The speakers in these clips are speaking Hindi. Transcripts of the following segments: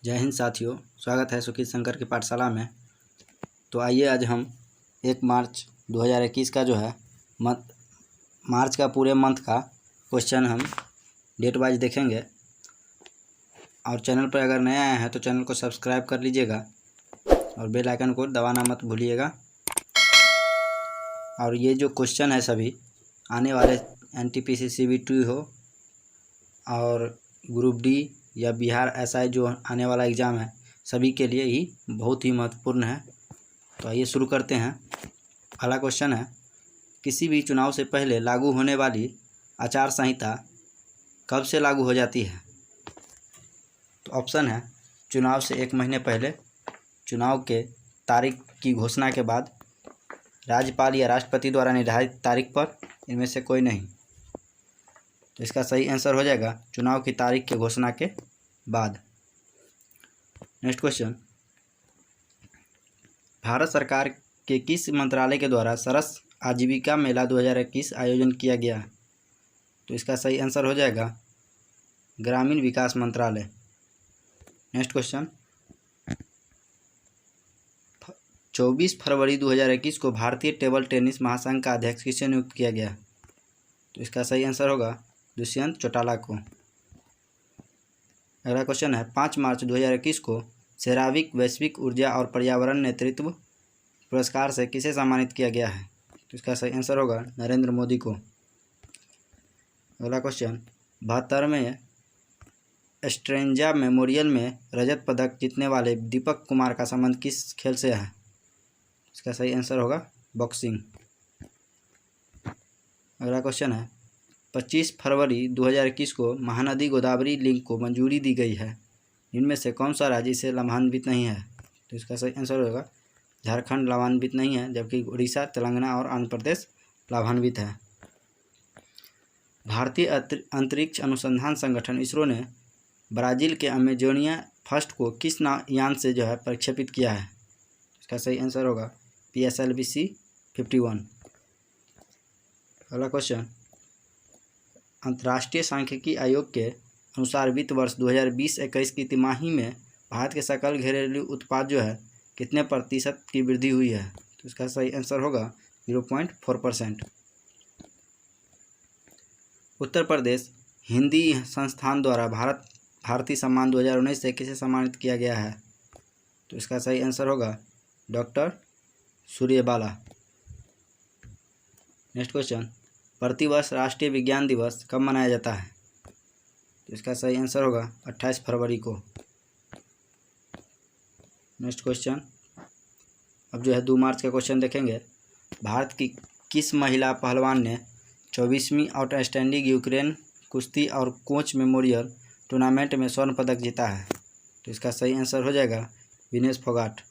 जय हिंद साथियों, स्वागत है सुखी शंकर की पाठशाला में। तो आइए आज हम 1 मार्च 2021 का जो है मार्च का पूरे मंथ का क्वेश्चन हम डेट वाइज देखेंगे। और चैनल पर अगर नए आए हैं तो चैनल को सब्सक्राइब कर लीजिएगा और बेल आइकन को दबाना मत भूलिएगा। और ये जो क्वेश्चन है सभी आने वाले NTPC CBT हो और ग्रुप डी या बिहार SI जो आने वाला एग्ज़ाम है सभी के लिए ही बहुत ही महत्वपूर्ण है। तो आइए शुरू करते हैं। पहला क्वेश्चन है, किसी भी चुनाव से पहले लागू होने वाली आचार संहिता कब से लागू हो जाती है? तो ऑप्शन है चुनाव से 1 महीने पहले, चुनाव के तारीख की घोषणा के बाद, राज्यपाल या राष्ट्रपति द्वारा निर्धारित तारीख पर, इनमें से कोई नहीं। तो इसका सही आंसर हो जाएगा चुनाव की तारीख की घोषणा के बाद। नेक्स्ट क्वेश्चन, भारत सरकार के किस मंत्रालय के द्वारा सरस आजीविका मेला 2021 आयोजन किया गया? तो इसका सही आंसर हो जाएगा ग्रामीण विकास मंत्रालय। नेक्स्ट क्वेश्चन, 24 फरवरी 2021 को भारतीय टेबल टेनिस महासंघ का अध्यक्ष किसे नियुक्त किया गया? तो इसका सही आंसर होगा दुष्यंत चौटाला को। अगला क्वेश्चन है, 5 मार्च 2021 को सेरावीक वैश्विक ऊर्जा और पर्यावरण नेतृत्व पुरस्कार से किसे सम्मानित किया गया है? तो इसका सही आंसर होगा नरेंद्र मोदी को। अगला क्वेश्चन, 72वें स्ट्रेंजा मेमोरियल में रजत पदक जीतने वाले दीपक कुमार का संबंध किस खेल से है? इसका सही आंसर होगा बॉक्सिंग। अगला क्वेश्चन है, 25 फरवरी 2021 को महानदी गोदावरी लिंक को मंजूरी दी गई है, इनमें से कौन सा राज्य इसे लाभान्वित नहीं है? तो इसका सही आंसर होगा झारखंड लाभान्वित नहीं है, जबकि उड़ीसा, तेलंगाना और आंध्र प्रदेश लाभान्वित है। भारतीय अंतरिक्ष अनुसंधान संगठन इसरो ने ब्राज़ील के अमेजोनिया फर्स्ट को किस यान से जो है प्रक्षेपित किया है? इसका सही आंसर होगा PSLV-C-51। अगला क्वेश्चन, अंतर्राष्ट्रीय सांख्यिकी आयोग के अनुसार वित्त वर्ष 2020-21 की तिमाही में भारत के सकल घरेलू उत्पाद जो है कितने प्रतिशत की वृद्धि हुई है? तो इसका सही आंसर होगा 0.4%। उत्तर प्रदेश हिंदी संस्थान द्वारा भारतीय सम्मान 2019 से किसे सम्मानित किया गया है? तो इसका सही आंसर होगा डॉक्टर सूर्यबाला। नेक्स्ट क्वेश्चन, प्रतिवर्ष राष्ट्रीय विज्ञान दिवस कब मनाया जाता है? तो इसका सही आंसर होगा 28 फरवरी को। नेक्स्ट क्वेश्चन, अब जो है 2 मार्च का क्वेश्चन देखेंगे। भारत की किस महिला पहलवान ने 24वीं आउटस्टैंडिंग यूक्रेन कुश्ती और कोच मेमोरियल टूर्नामेंट में स्वर्ण पदक जीता है? तो इसका सही आंसर हो जाएगा विनेश फोगाट।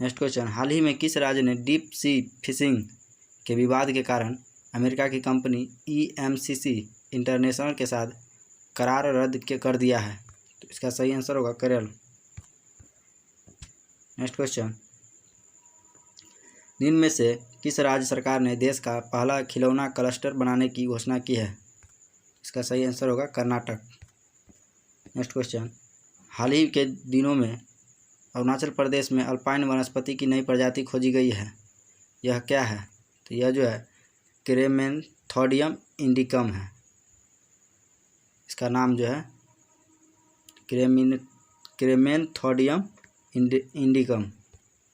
नेक्स्ट क्वेश्चन, हाल ही में किस राज्य ने डीप सी फिशिंग के विवाद के कारण अमेरिका की कंपनी EMCC इंटरनेशनल के साथ करार रद्द कर दिया है? तो इसका सही आंसर होगा केरल। नेक्स्ट क्वेश्चन, निम्न में से किस राज्य सरकार ने देश का पहला खिलौना क्लस्टर बनाने की घोषणा की है? इसका सही आंसर होगा कर्नाटक। नेक्स्ट क्वेश्चन, हाल ही के दिनों में अरुणाचल प्रदेश में अल्पाइन वनस्पति की नई प्रजाति खोजी गई है, यह क्या है? तो यह जो है क्रेमेंथोडियम इंडिकम है। इसका नाम जो है क्रेमेंथोडियम इंडिकम।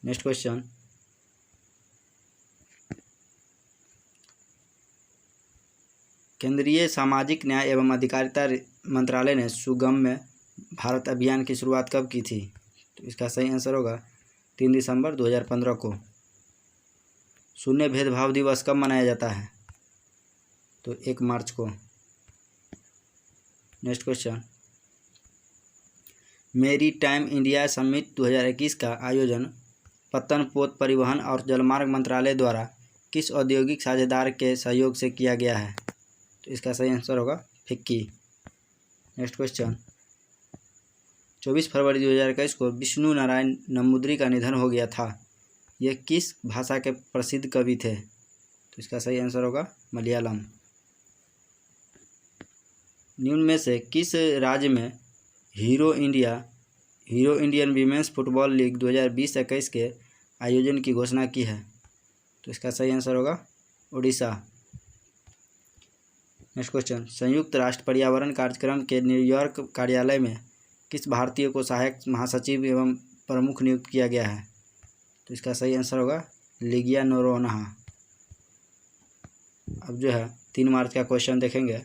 नेक्स्ट क्वेश्चन, केंद्रीय सामाजिक न्याय एवं अधिकारिता मंत्रालय ने सुगम्य भारत अभियान की शुरुआत कब की थी? तो इसका सही आंसर होगा 3 दिसंबर 2015 को। शून्य भेदभाव दिवस कब मनाया जाता है? तो 1 मार्च को। नेक्स्ट क्वेश्चन, मेरी टाइम इंडिया समिट 2021 का आयोजन पत्तन पोत परिवहन और जलमार्ग मंत्रालय द्वारा किस औद्योगिक साझेदार के सहयोग से किया गया है? तो इसका सही आंसर होगा फिक्की। नेक्स्ट क्वेश्चन, 24 फरवरी 2021 को विष्णु नारायण नंबूदिरी का निधन हो गया था, यह किस भाषा के प्रसिद्ध कवि थे? तो इसका सही आंसर होगा मलयालम। निम्न में से किस राज्य में hero Indian women's football league 2020-21 के आयोजन की घोषणा की है? तो इसका सही आंसर होगा उड़ीसा। नेक्स्ट क्वेश्चन, संयुक्त राष्ट्र पर्यावरण कार्यक्रम के न्यूयॉर्क कार्यालय में किस भारतीय को सहायक महासचिव एवं प्रमुख नियुक्त किया गया है? तो इसका सही आंसर होगा लिगिया नोरोन्हा। अब जो है 3 मार्च का क्वेश्चन देखेंगे।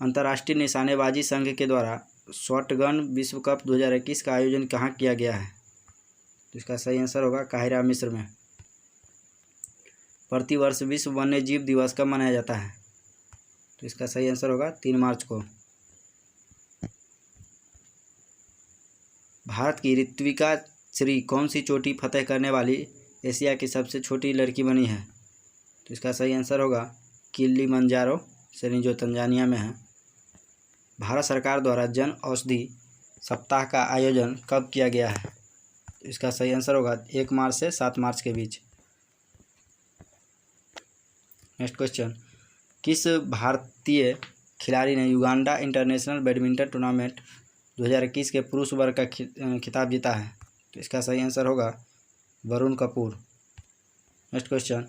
अंतर्राष्ट्रीय निशानेबाजी संघ के द्वारा शॉटगन विश्व कप 2021 का आयोजन कहाँ किया गया है? तो इसका सही आंसर होगा काहिरा, मिस्र में। प्रतिवर्ष विश्व वन्य जीव दिवस कब मनाया जाता है? तो इसका सही आंसर होगा 3 मार्च को। भारत की ऋत्विका श्री कौन सी चोटी फतेह करने वाली एशिया की सबसे छोटी लड़की बनी है? तो इसका सही आंसर होगा किलिमंजारो श्रेणी, जो तंजानिया में है। भारत सरकार द्वारा जन औषधि सप्ताह का आयोजन कब किया गया है? तो इसका सही आंसर होगा 1 मार्च से 7 मार्च के बीच। नेक्स्ट क्वेश्चन, किस भारतीय खिलाड़ी ने युगांडा इंटरनेशनल बैडमिंटन टूर्नामेंट 2021 के पुरुष वर्ग का खिताब जीता है? तो इसका सही आंसर होगा वरुण कपूर। नेक्स्ट क्वेश्चन,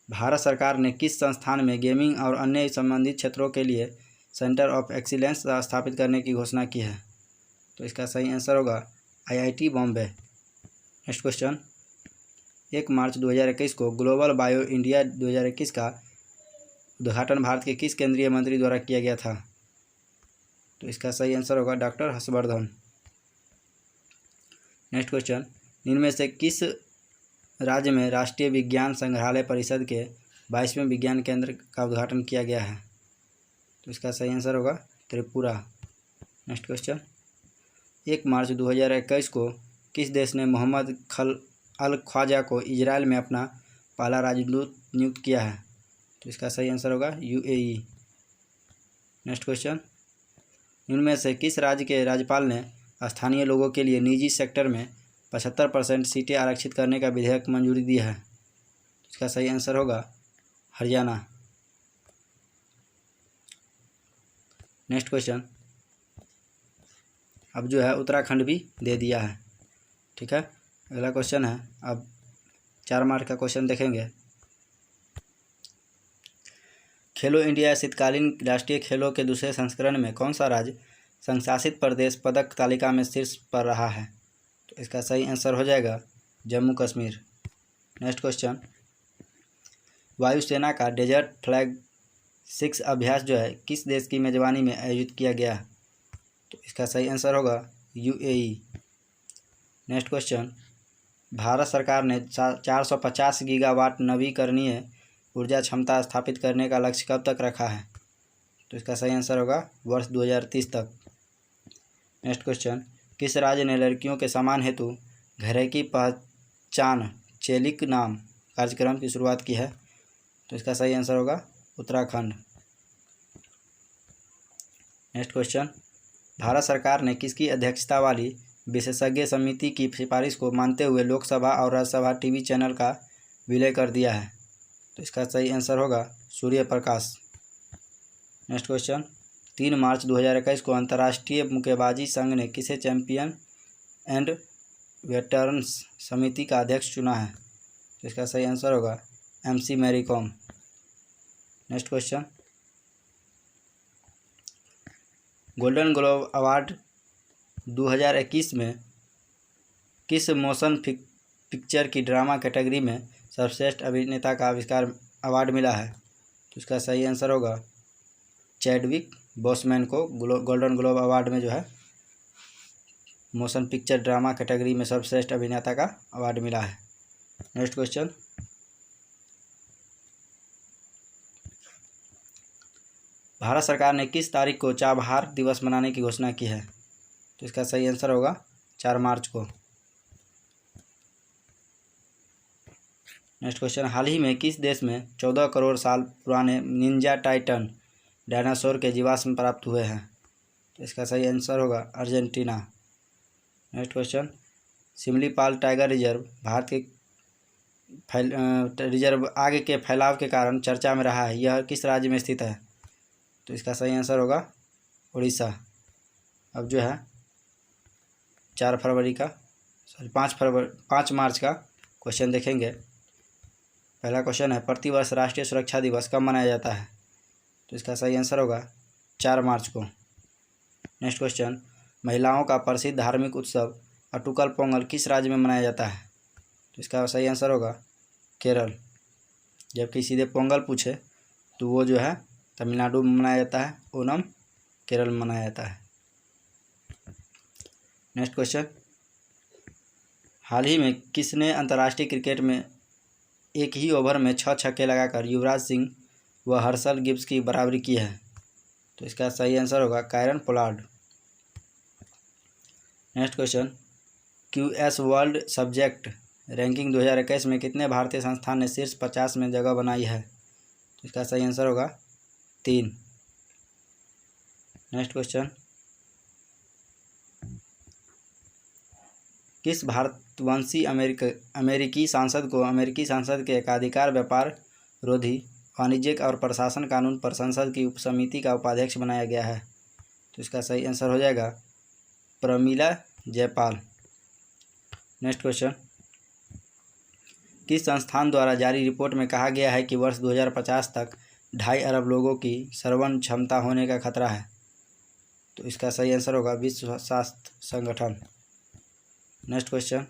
भारत सरकार ने किस संस्थान में गेमिंग और अन्य संबंधित क्षेत्रों के लिए सेंटर ऑफ एक्सीलेंस स्थापित करने की घोषणा की है? तो इसका सही आंसर होगा IIT बॉम्बे। नेक्स्ट क्वेश्चन, 1 मार्च 2021 को ग्लोबल बायो इंडिया 2021 का उद्घाटन भारत के किस केंद्रीय मंत्री द्वारा किया गया था? तो इसका सही आंसर होगा डॉक्टर हर्षवर्धन। नेक्स्ट क्वेश्चन, इनमें से किस राज्य में राष्ट्रीय विज्ञान संग्रहालय परिषद के 22वें विज्ञान केंद्र का उद्घाटन किया गया है? तो इसका सही आंसर होगा त्रिपुरा। नेक्स्ट क्वेश्चन, 1 मार्च 2021 को किस देश ने मोहम्मद अल ख्वाजा को इजराइल में अपना पहला राजदूत नियुक्त किया है? तो इसका सही आंसर होगा UAE। नेक्स्ट क्वेश्चन, इनमें से किस राज्य के राज्यपाल ने स्थानीय लोगों के लिए निजी सेक्टर में 75% सीटें आरक्षित करने का विधेयक मंजूरी दी है? इसका सही आंसर होगा हरियाणा। नेक्स्ट क्वेश्चन, अब जो है उत्तराखंड भी दे दिया है। ठीक है, अगला क्वेश्चन है, अब 4 मार्क का क्वेश्चन देखेंगे। खेलो इंडिया शीतकालीन राष्ट्रीय खेलों के दूसरे संस्करण में कौन सा राज्य संशासित प्रदेश पदक तालिका में शीर्ष पर रहा है? तो इसका सही आंसर हो जाएगा जम्मू कश्मीर। नेक्स्ट क्वेश्चन, वायुसेना का डेजर्ट फ्लैग 6 अभ्यास जो है किस देश की मेजबानी में आयोजित किया गया? तो इसका सही आंसर होगा UAE। नेक्स्ट क्वेश्चन, भारत सरकार ने 450 गीगावाट नवीकरणीय ऊर्जा क्षमता स्थापित करने का लक्ष्य कब तक रखा है? तो इसका सही आंसर होगा वर्ष 2030 तक। नेक्स्ट क्वेश्चन, किस राज्य ने लड़कियों के सम्मान हेतु घरे की पहचान चेलिक नाम कार्यक्रम की शुरुआत की है? तो इसका सही आंसर होगा उत्तराखंड। नेक्स्ट क्वेश्चन, भारत सरकार ने किसकी अध्यक्षता वाली विशेषज्ञ समिति की सिफारिश को मानते हुए लोकसभा और राज्यसभा टीवी चैनल का विलय कर दिया है? तो इसका सही आंसर होगा सूर्य प्रकाश। नेक्स्ट क्वेश्चन, 3 मार्च 2021 को अंतर्राष्ट्रीय मुक्केबाजी संघ ने किसे चैंपियन एंड वेटरन्स समिति का अध्यक्ष चुना है? तो इसका सही आंसर होगा MC Mary Kom. Next question, Golden Globe award 2021 में किस मोशन पिक्चर की ड्रामा कैटेगरी में सर्वश्रेष्ठ अभिनेता का आविष्कार अवार्ड मिला है? तो इसका सही आंसर होगा चैडविक बोसमैन को गोल्डन ग्लोब अवार्ड में जो है मोशन पिक्चर ड्रामा कैटेगरी में सर्वश्रेष्ठ अभिनेता का अवार्ड मिला है। नेक्स्ट क्वेश्चन, भारत सरकार ने किस तारीख को चाबहार दिवस मनाने की घोषणा की है? तो इसका सही आंसर होगा 4 मार्च को। नेक्स्ट क्वेश्चन, हाल ही में किस देश में 14 करोड़ साल पुराने निंजा टाइटन डायनासोर के जीवाश्म प्राप्त हुए हैं? तो इसका सही आंसर होगा Argentina. Next question, Similipal tiger reserve Bharat के रिजर्व आग के फैलाव के कारण चर्चा में रहा है, यह किस राज्य में स्थित है? तो इसका सही आंसर होगा उड़ीसा। अब जो है 5 मार्च का क्वेश्चन देखेंगे। पहला क्वेश्चन है, प्रतिवर्ष राष्ट्रीय सुरक्षा दिवस कब मनाया जाता है? तो इसका सही आंसर होगा 4 मार्च को। नेक्स्ट क्वेश्चन, महिलाओं का प्रसिद्ध धार्मिक उत्सव अटुकल पोंगल किस राज्य में मनाया जाता है? तो इसका सही आंसर होगा केरल। जबकि सीधे पोंगल पूछे तो वो जो है तमिलनाडु में मनाया जाता है, ओणम केरल में मनाया जाता है। नेक्स्ट क्वेश्चन, हाल ही में किसने अंतर्राष्ट्रीय क्रिकेट में एक ही ओवर में 6 छक्के लगाकर युवराज सिंह व हर्षल गिब्स की बराबरी की है? तो इसका सही आंसर होगा Kieron Pollard. Next question, QS world subject ranking 2021 में कितने भारतीय संस्थान ने शीर्ष 50 में जगह बनाई है? तो इसका सही आंसर होगा 3। नेक्स्ट क्वेश्चन, किस भारतवंशी अमेरिकी सांसद को अमेरिकी संसद के एकाधिकार व्यापार रोधी वाणिज्यिक और प्रशासन कानून पर संसद की उपसमिति का उपाध्यक्ष बनाया गया है? तो इसका सही आंसर हो जाएगा प्रमिला जयपाल। नेक्स्ट क्वेश्चन, किस संस्थान द्वारा जारी रिपोर्ट में कहा गया है कि वर्ष 2050 तक 2.5 अरब लोगों की श्रवण क्षमता होने का खतरा है? तो इसका सही आंसर होगा विश्व स्वास्थ्य संगठन। नेक्स्ट क्वेश्चन,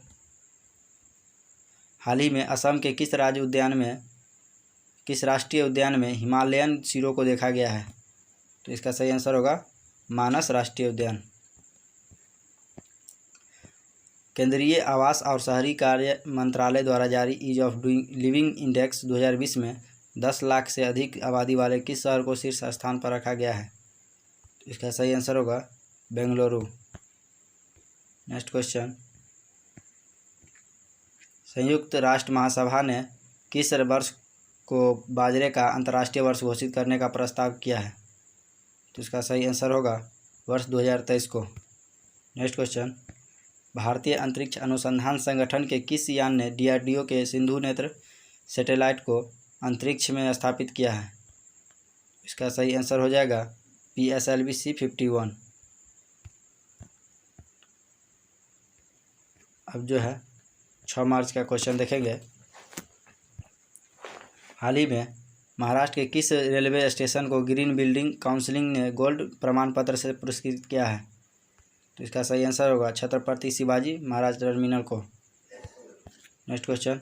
हाल ही में असम के किस राष्ट्रीय उद्यान में हिमालयन शेरों को देखा गया है? तो इसका सही आंसर होगा मानस राष्ट्रीय उद्यान। केंद्रीय आवास और शहरी कार्य मंत्रालय द्वारा जारी ease of doing living index 2020 में 10 लाख से अधिक आबादी वाले किस शहर को शीर्ष स्थान पर रखा गया है? तो इसका सही आंसर होगा बेंगलुरु। नेक्स्ट क्वेश्चन, संयुक्त राष्ट्र महासभा ने किस वर्ष को बाजरे का अंतर्राष्ट्रीय वर्ष घोषित करने का प्रस्ताव किया है? तो इसका सही आंसर होगा वर्ष 2023 को। नेक्स्ट क्वेश्चन, भारतीय अंतरिक्ष अनुसंधान संगठन के किस यान ने DRDO के सिंधु नेत्र सैटेलाइट को अंतरिक्ष में स्थापित किया है? इसका सही आंसर हो जाएगा PSLV C-51। अब जो है 6 मार्च का क्वेश्चन देखेंगे। हाल ही में महाराष्ट्र के किस रेलवे स्टेशन को ग्रीन बिल्डिंग काउंसिल ने गोल्ड प्रमाण पत्र से पुरस्कृत किया है? तो इसका सही आंसर होगा छत्रपति शिवाजी महाराज टर्मिनल को। नेक्स्ट क्वेश्चन,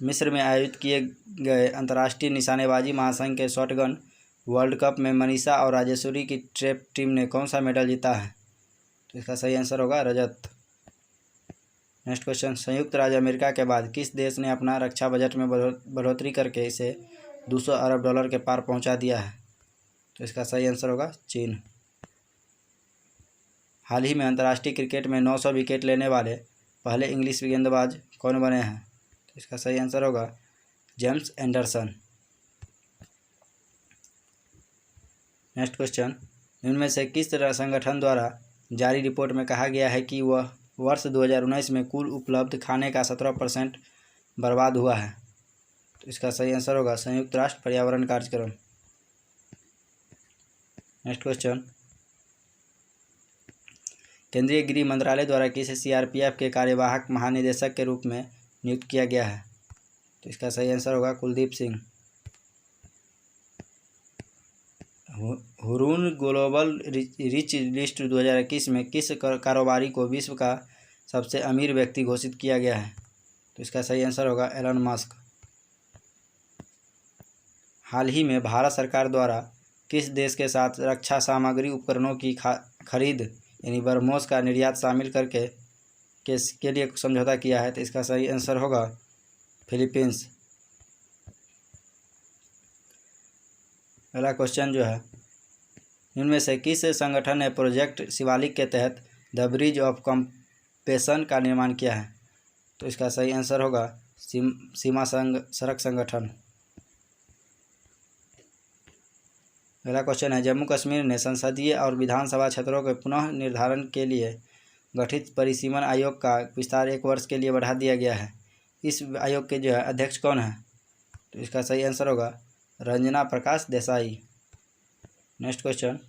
मिस्र में आयोजित किए गए अंतर्राष्ट्रीय निशानेबाजी महासंघ के शॉटगन वर्ल्ड कप में मनीषा और राजेश्वरी की ट्रैप टीम ने कौन सा मेडल जीता है? तो इसका सही आंसर होगा रजत। नेक्स्ट क्वेश्चन, संयुक्त राज्य अमेरिका के बाद किस देश ने अपना रक्षा बजट में बढ़ोतरी करके इसे 200 अरब डॉलर के पार पहुंचा दिया है? तो इसका सही आंसर होगा चीन। हाल ही में अंतर्राष्ट्रीय क्रिकेट में 900 विकेट लेने वाले पहले इंग्लिश गेंदबाज कौन बने हैं? तो इसका सही आंसर होगा जेम्स एंडरसन। नेक्स्ट क्वेश्चन, इनमें से किस संगठन द्वारा जारी रिपोर्ट में कहा गया है कि वह वर्ष 2019 में कुल उपलब्ध खाने का 17% बर्बाद हुआ है? तो इसका सही आंसर होगा संयुक्त राष्ट्र पर्यावरण कार्यक्रम। नेक्स्ट क्वेश्चन, केंद्रीय गृह मंत्रालय द्वारा किसे CRPF के कार्यवाहक महानिदेशक के रूप में नियुक्त किया गया है? तो इसका सही आंसर होगा Kuldeep Singh. Hurun global rich list 2021 में किस कारोबारी को विश्व का सबसे अमीर व्यक्ति घोषित किया गया है? तो इसका सही आंसर होगा एलन मस्क। हाल ही में भारत सरकार द्वारा किस देश के साथ रक्षा सामग्री उपकरणों की खरीद यानी ब्रह्मोस का निर्यात शामिल करके के लिए समझौता किया है? तो इसका सही आंसर होगा फिलीपींस। अगला क्वेश्चन जो है, इनमें से किस संगठन ने प्रोजेक्ट शिवालिक के तहत द ब्रिज ऑफ कंपेशन का निर्माण किया है? तो इसका सही आंसर होगा सीमा सड़क संगठन। अगला क्वेश्चन है, जम्मू कश्मीर ने संसदीय और विधानसभा क्षेत्रों के पुनः निर्धारण के लिए गठित परिसीमन आयोग का विस्तार 1 वर्ष के लिए बढ़ा दिया गया है। इस आयोग के जो है अध्यक्ष कौन है? तो इसका सही आंसर होगा रंजना प्रकाश देसाई। नेक्स्ट क्वेश्चन,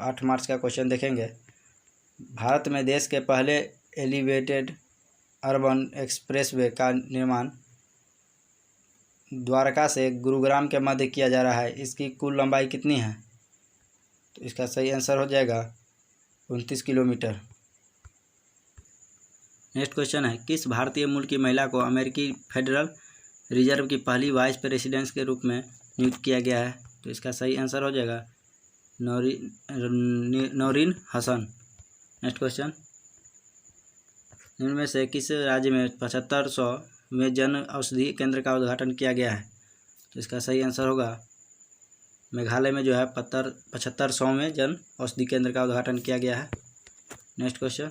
8 मार्च का क्वेश्चन देखेंगे। भारत में देश के पहले एलिवेटेड अर्बन एक्सप्रेसवे का निर्माण द्वारका से गुरुग्राम के मध्य किया जा रहा है। इसकी कुल लंबाई कितनी है? तो इसका सही आंसर हो जाएगा 29 किलोमीटर। नेक्स्ट क्वेश्चन है, किस भारतीय मूल की महिला को अमेरिकी फेडरल रिजर्व की पहली वाइस प्रेसिडेंट के रूप में नियुक्त किया गया है? तो इसका सही आंसर हो जाएगा नौरीन हसन। नेक्स्ट क्वेश्चन, इनमें से किस राज्य में 7500वें जन औषधि केंद्र का उद्घाटन किया गया है? तो इसका सही आंसर होगा मेघालय में जो है 7500वें जन औषधि केंद्र का उद्घाटन किया गया है। नेक्स्ट क्वेश्चन,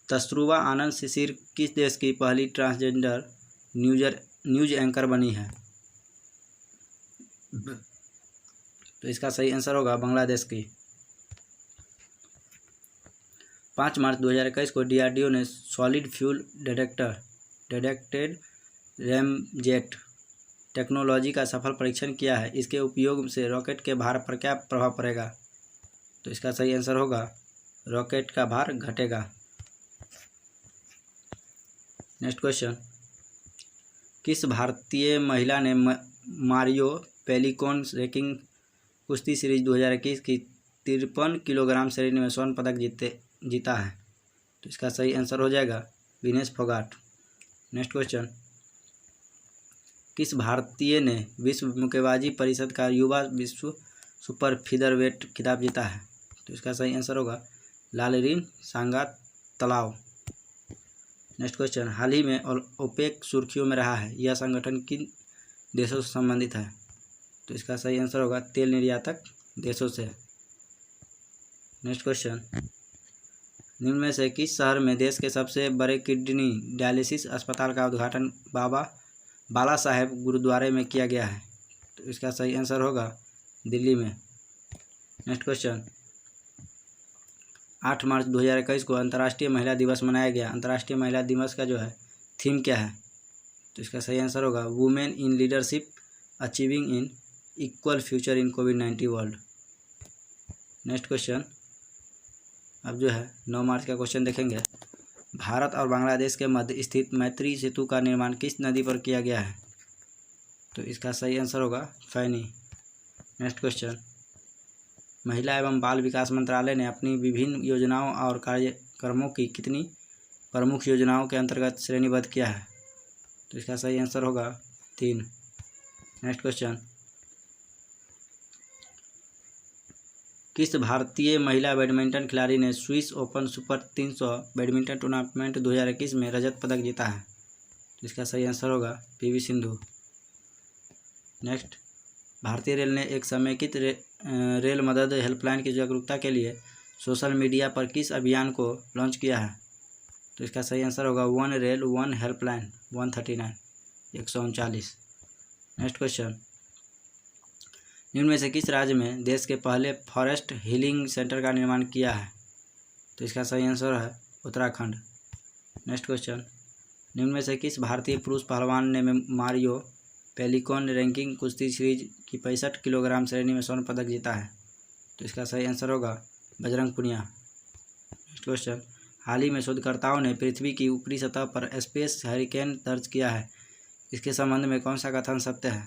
तस्रुबा आनंद शिशिर किस देश की पहली ट्रांसजेंडर न्यूज एंकर बनी है? तो इसका सही आंसर होगा बांग्लादेश की। 5 मार्च 2021 को DRDO ने solid fuel detected ramjet technology का सफल परीक्षण किया है। इसके उपयोग से रॉकेट के भार पर क्या प्रभाव पड़ेगा? तो इसका सही आंसर होगा रॉकेट का भार घटेगा। नेक्स्ट क्वेश्चन, किस भारतीय महिला ने मारियो पेलिकोन रैंकिंग कुश्ती सीरीज 2021 की 53 किलोग्राम श्रेणी में स्वर्ण पदक जीता है? तो इसका सही आंसर हो जाएगा विनेश फोगाट। नेक्स्ट क्वेश्चन, किस भारतीय ने विश्व मुक्केबाजी परिषद का युवा विश्व सुपर फीदरवेट खिताब जीता है? तो इसका सही आंसर होगा लालरीन सांगा तलाव। नेक्स्ट क्वेश्चन, हाल ही में ओपेक सुर्खियों में रहा है, यह संगठन किन देशों से संबंधित है? तो इसका सही आंसर होगा तेल निर्यातक देशों से। नेक्स्ट क्वेश्चन, निम्न में से किस शहर में देश के सबसे बड़े किडनी डायलिसिस अस्पताल का उद्घाटन बाला साहेब गुरुद्वारे में किया गया है? तो इसका सही आंसर होगा दिल्ली में। नेक्स्ट क्वेश्चन, 8 मार्च 2021 को अंतर्राष्ट्रीय महिला दिवस मनाया गया। अंतर्राष्ट्रीय महिला दिवस का जो है थीम क्या है? तो इसका सही आंसर होगा women in leadership achieving in equal future in covid world. Next question, अब जो है 9 मार्च का क्वेश्चन देखेंगे। भारत और बांग्लादेश के मध्य स्थित मैत्री सेतु का निर्माण किस नदी पर किया गया है? तो इसका सही आंसर होगा फैनी। नेक्स्ट क्वेश्चन, महिला एवं बाल विकास मंत्रालय ने अपनी विभिन्न योजनाओं और कार्यक्रमों की कितनी प्रमुख योजनाओं के अंतर्गत श्रेणीबद्ध किया है? तो इसका सही आंसर होगा 3। नेक्स्ट क्वेश्चन, किस भारतीय महिला बैडमिंटन खिलाड़ी ने Swiss open super 300 badminton tournament 2021 में रजत पदक जीता है? तो इसका सही आंसर होगा PV सिंधु। नेक्स्ट, भारतीय रेल ने एक समेकित रेल मदद हेल्पलाइन की जागरूकता के लिए सोशल मीडिया पर किस अभियान को लॉन्च किया है? तो इसका सही आंसर होगा one rail one helpline 139। Next question, निम्न में से किस राज्य में देश के पहले फॉरेस्ट हीलिंग सेंटर का निर्माण किया है? तो इसका सही आंसर है उत्तराखंड। नेक्स्ट क्वेश्चन, निम्न में से किस भारतीय पुरुष पहलवान ने मारियो पेलिकोन रैंकिंग कुश्ती सीरीज की 65 किलोग्राम श्रेणी में स्वर्ण पदक जीता है? तो इसका सही आंसर होगा बजरंग पुनिया। नेक्स्ट क्वेश्चन, हाल ही में शोधकर्ताओं ने पृथ्वी की ऊपरी सतह पर स्पेस हरिकेन दर्ज किया है, इसके संबंध में कौन सा कथन सत्य है?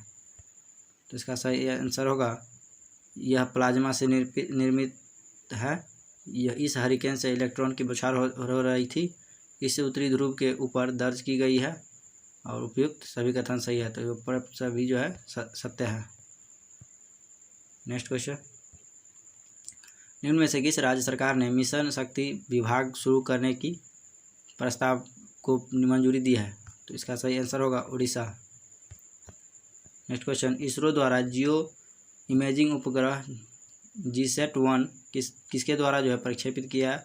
तो इसका सही आंसर होगा यह प्लाज्मा से निर्मित है। यह इस हरिकेन से इलेक्ट्रॉन की बौछार हो रही थी, इसे उत्तरी ध्रुव के ऊपर दर्ज की गई है और उपयुक्त सभी कथन सही है, तो ऊपर सभी जो है सत्य है। नेक्स्ट क्वेश्चन, निम्न में से किस राज्य सरकार ने मिशन शक्ति विभाग शुरू करने की प्रस्ताव को मंजूरी दी है? तो इसका सही आंसर होगा उड़ीसा। नेक्स्ट क्वेश्चन, इसरो द्वारा जियो इमेजिंग उपग्रह GSAT-1 किसके द्वारा जो है प्रक्षेपित किया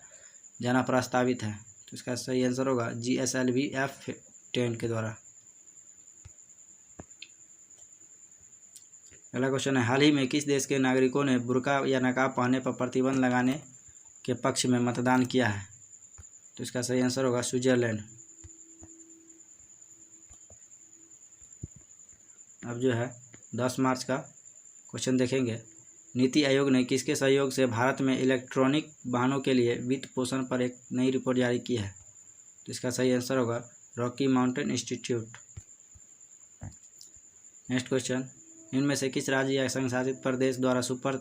जाना प्रस्तावित है? तो इसका सही आंसर होगा GSLV F10 के द्वारा। अगला क्वेश्चन है, हाल ही में किस देश के नागरिकों ने बुर्का या नकाब पहनने पर प्रतिबंध लगाने के पक्ष में मतदान किया है? तो इसका सही आंसर होगा स्विट्जरलैंड। अब जो है 10 मार्च का क्वेश्चन देखेंगे। नीति आयोग ने किसके सहयोग से भारत में इलेक्ट्रॉनिक वाहनों के लिए वित्त पोषण पर एक नई रिपोर्ट जारी की है? तो इसका सही आंसर होगा Rocky mountain institute. Next question, इनमें से किस राज्य या संघ शासित प्रदेश द्वारा सुपर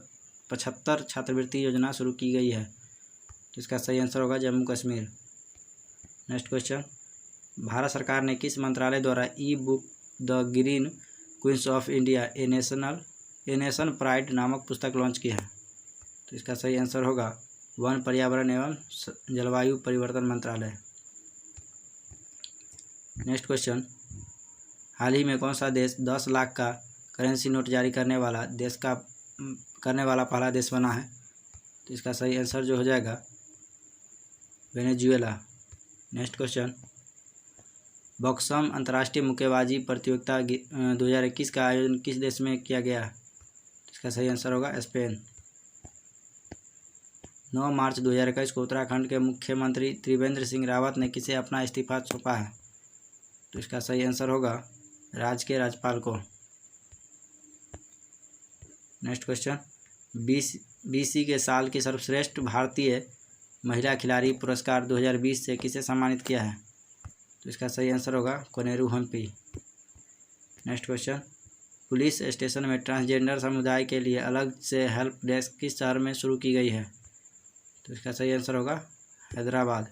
75 छात्रवृत्ति योजना शुरू की गई है? तो इसका सही आंसर होगा जम्मू कश्मीर। नेक्स्ट क्वेश्चन, भारत सरकार ने किस मंत्रालय द्वारा e book the green queens of India a nation pride नामक पुस्तक लॉन्च की है? तो इसका सही आंसर होगा वन, पर्यावरण एवं जलवायु परिवर्तन मंत्रालय। नेक्स्ट क्वेश्चन, हाल ही में कौन सा देश 10 लाख का करेंसी नोट जारी करने वाला पहला देश बना है? तो इसका सही आंसर जो हो जाएगा वेनेजुएला। नेक्स्ट क्वेश्चन, बॉक्सम अंतर्राष्ट्रीय मुक्केबाजी प्रतियोगिता 2021 का आयोजन किस देश में किया गया? इसका सही आंसर होगा स्पेन। 9 मार्च 2021 को उत्तराखंड के मुख्यमंत्री त्रिवेंद्र सिंह रावत ने किसे अपना इस्तीफा सौंपा है? तो इसका सही आंसर होगा राज्य के राज्यपाल को। नेक्स्ट क्वेश्चन, बीसी के साल की सर्वश्रेष्ठ भारतीय महिला खिलाड़ी पुरस्कार 2020 से किसे सम्मानित किया है? तो इसका सही आंसर होगा Koneru Humpy. Next question, police station में ट्रांसजेंडर समुदाय के लिए अलग से हेल्प डेस्क किस शहर में शुरू की गई है? तो इसका सही आंसर होगा हैदराबाद।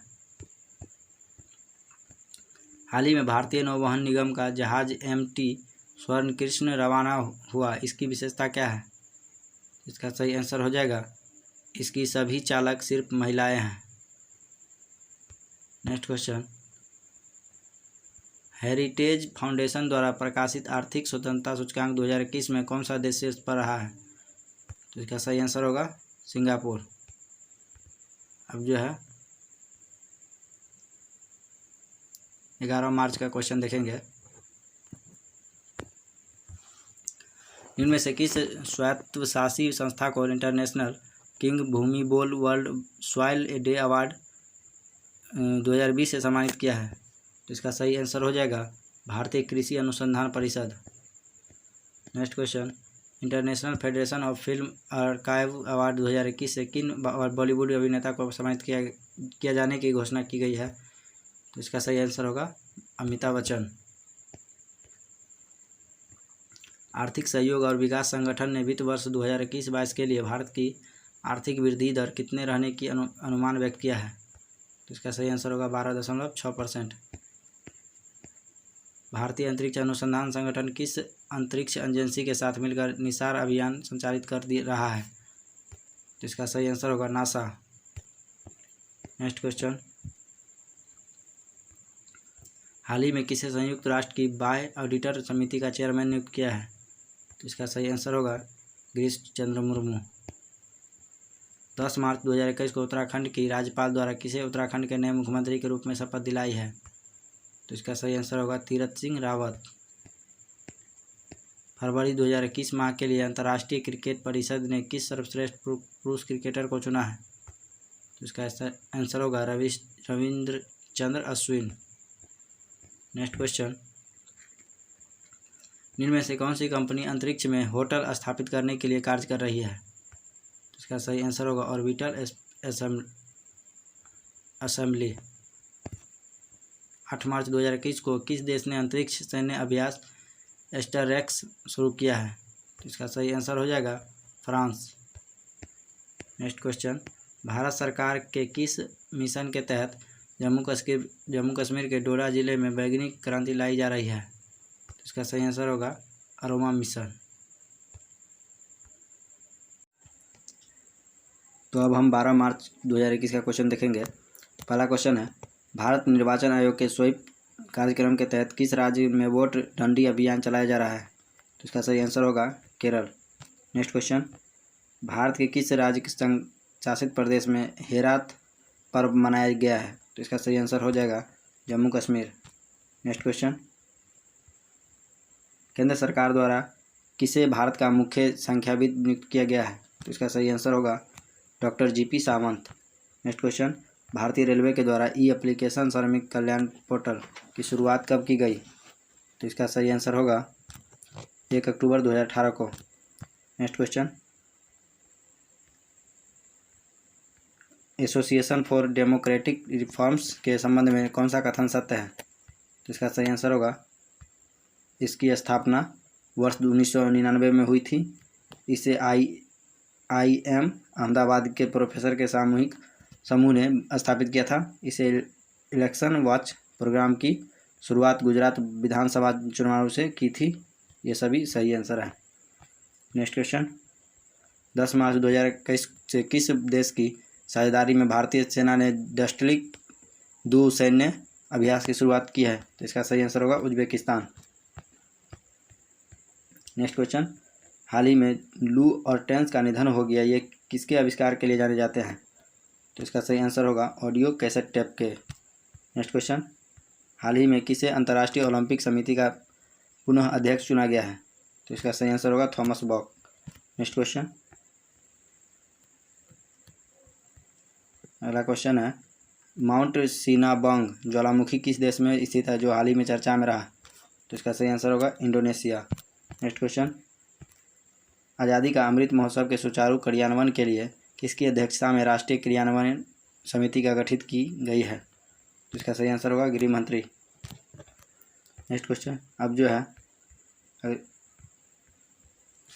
हाल ही में भारतीय नौवहन निगम का जहाज MT स्वर्ण कृष्ण रवाना हुआ, इसकी विशेषता क्या है? इसका सही आंसर हो जाएगा इसकी सभी चालक सिर्फ महिलाएं हैं। नेक्स्ट क्वेश्चन, हेरिटेज फाउंडेशन द्वारा प्रकाशित आर्थिक स्वतंत्रता सूचकांक 2021 में कौन सा देश शीर्ष पर रहा है? तो इसका सही आंसर होगा सिंगापुर। अब जो है 11 मार्च का क्वेश्चन देखेंगे। इनमें से किस स्वायत्तशासी संस्था को international king Bhumibol world soil day award 2020 से सम्मानित किया है? तो इसका सही आंसर हो जाएगा भारतीय कृषि अनुसंधान परिषद। Next question, international federation of film archive award 2021 से किन बॉलीवुड अभिनेता को सम्मानित किया जाने की घोषणा की गई है? तो इसका सही आंसर होगा अमिताभ बच्चन। आर्थिक सहयोग और विकास संगठन ने वित्त वर्ष 2021-22 के लिए भारत की आर्थिक वृद्धि दर कितने रहने की अनुमान व्यक्त किया है? तो इसका सही आंसर होगा 12.6%। भारतीय अंतरिक्ष अनुसंधान संगठन किस अंतरिक्ष एजेंसी के साथ मिलकर निसार अभियान संचालित कर रहा है? तो इसका सही आंसर होगा नासा। नेक्स्ट क्वेश्चन, हाल ही में किसे संयुक्त राष्ट्र की बाह्य ऑडिटर समिति का चेयरमैन नियुक्त किया है? तो इसका सही आंसर होगा गिरीश चंद्र मुर्मू। 10 मार्च 2021 को उत्तराखंड की राज्यपाल द्वारा किसे उत्तराखंड के नए मुख्यमंत्री के रूप में शपथ दिलाई है? तो इसका सही आंसर होगा तीरथ सिंह रावत। फरवरी 2021 माह के लिए अंतर्राष्ट्रीय क्रिकेट परिषद ने किस सर्वश्रेष्ठ पुरुष क्रिकेटर को चुना है? तो इसका आंसर होगा रविंद्र चंद्र अश्विन। नेक्स्ट क्वेश्चन, इनमें से कौन सी कंपनी अंतरिक्ष में होटल स्थापित करने के लिए कार्य कर रही है? तो इसका सही आंसर होगा ऑर्बिटल असेंबली। 8 मार्च 2021 को किस देश ने अंतरिक्ष सैन्य अभ्यास एस्टरएक्स शुरू किया है? तो इसका सही आंसर हो जाएगा फ्रांस। नेक्स्ट क्वेश्चन, भारत सरकार के किस मिशन के तहत जम्मू कश्मीर के डोडा जिले में वैज्ञानिक क्रांति लाई जा रही है? तो इसका सही आंसर होगा अरोमा मिशन। तो अब हम 12 मार्च 2021 का क्वेश्चन देखेंगे। पहला क्वेश्चन है, भारत निर्वाचन आयोग के स्वीप कार्यक्रम के तहत किस राज्य में वोट डंडी अभियान चलाया जा रहा है? तो इसका सही आंसर होगा केरल। नेक्स्ट क्वेश्चन, भारत के किस राज्य के संघ शासित प्रदेश में हेरात पर्व मनाया गया है? तो इसका सही आंसर हो जाएगा जम्मू कश्मीर। नेक्स्ट क्वेश्चन, केंद्र सरकार द्वारा किसे भारत का मुख्य संख्याविद नियुक्त किया गया है? तो इसका सही आंसर होगा doctor GP Sawant. Next question, भारतीय रेलवे के द्वारा एप्लीकेशन श्रमिक कल्याण पोर्टल की शुरुआत कब की गई? तो इसका सही आंसर होगा 1 अक्टूबर 2018 को। Next question, association for democratic reforms के संबंध में कौन सा कथन सत्य है? तो इसका सही आंसर होगा, इसकी स्थापना वर्ष 1999 में हुई थी। इसे IIM अहमदाबाद के प्रोफेसर के सामूहिक समूह ने स्थापित किया था। इसे इलेक्शन वॉच प्रोग्राम की शुरुआत गुजरात विधानसभा चुनाव से की थी। ये सभी सही आंसर है। नेक्स्ट क्वेश्चन, 10 मार्च 2021 से किस देश की साझेदारी में भारतीय सेना ने डस्टलिक 2 सैन्य अभ्यास की शुरुआत की है? तो इसका सही आंसर होगा उज्बेकिस्तान। नेक्स्ट क्वेश्चन, हाल ही में लू और टेंस का निधन हो गया, ये किसके आविष्कार के लिए जाने जाते हैं? तो इसका सही आंसर होगा ऑडियो कैसेट टेप के। नेक्स्ट क्वेश्चन, हाल ही में किसे अंतर्राष्ट्रीय ओलंपिक समिति का पुनः अध्यक्ष चुना गया है? तो इसका सही आंसर होगा थॉमस बॉक। नेक्स्ट क्वेश्चन, अगला क्वेश्चन है, माउंट सिनाबंग ज्वालामुखी किस देश में स्थित है जो हाल ही में चर्चा में रहा? तो इसका सही आंसर होगा इंडोनेशिया। नेक्स्ट क्वेश्चन, आज़ादी का अमृत महोत्सव के सुचारू क्रियान्वयन के लिए किसकी अध्यक्षता में राष्ट्रीय क्रियान्वयन समिति का गठित की गई है? तो इसका सही आंसर होगा गृह मंत्री। नेक्स्ट क्वेश्चन, अब जो है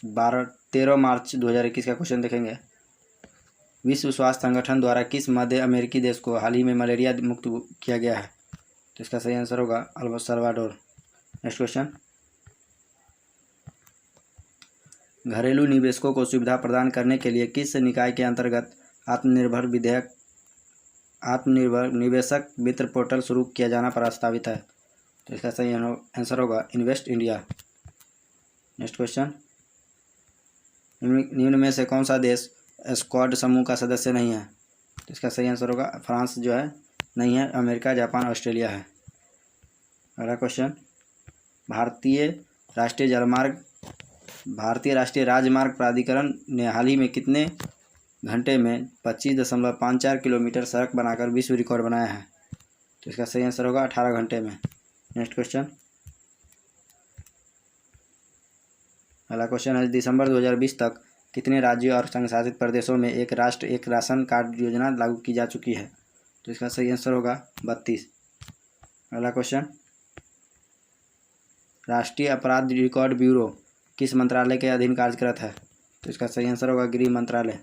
13 मार्च 2021 का क्वेश्चन देखेंगे। विश्व स्वास्थ्य संगठन द्वारा किस मध्य अमेरिकी देश को हाल ही में मलेरिया मुक्त किया गया है? तो इसका सही आंसर होगा अल सल्वाडोर। नेक्स्ट क्वेश्चन, घरेलू निवेशकों को सुविधा प्रदान करने के लिए किस निकाय के अंतर्गत आत्मनिर्भर निवेशक मित्र पोर्टल शुरू किया जाना प्रस्तावित है? तो इसका सही आंसर होगा इन्वेस्ट इंडिया। नेक्स्ट क्वेश्चन, निम्न में से कौन सा देश स्क्वाड समूह का सदस्य नहीं है? तो इसका सही आंसर होगा फ्रांस जो है नहीं है, अमेरिका, जापान, ऑस्ट्रेलिया है। अगला क्वेश्चन, भारतीय राष्ट्रीय राजमार्ग प्राधिकरण ने हाल ही में कितने घंटे में 25.54 किलोमीटर सड़क बनाकर विश्व रिकॉर्ड बनाया है? तो इसका सही आंसर होगा 18 घंटे में। नेक्स्ट क्वेश्चन, अगला क्वेश्चन है, दिसंबर 2020 तक कितने राज्यों और संघशासित प्रदेशों में एक राष्ट्र एक राशन कार्ड योजना लागू की जा चुकी है? तो इसका सही आंसर होगा 32। अगला क्वेश्चन, राष्ट्रीय अपराध रिकॉर्ड ब्यूरो किस मंत्रालय के अधीन कार्यरत है? तो इसका सही आंसर होगा गृह मंत्रालय।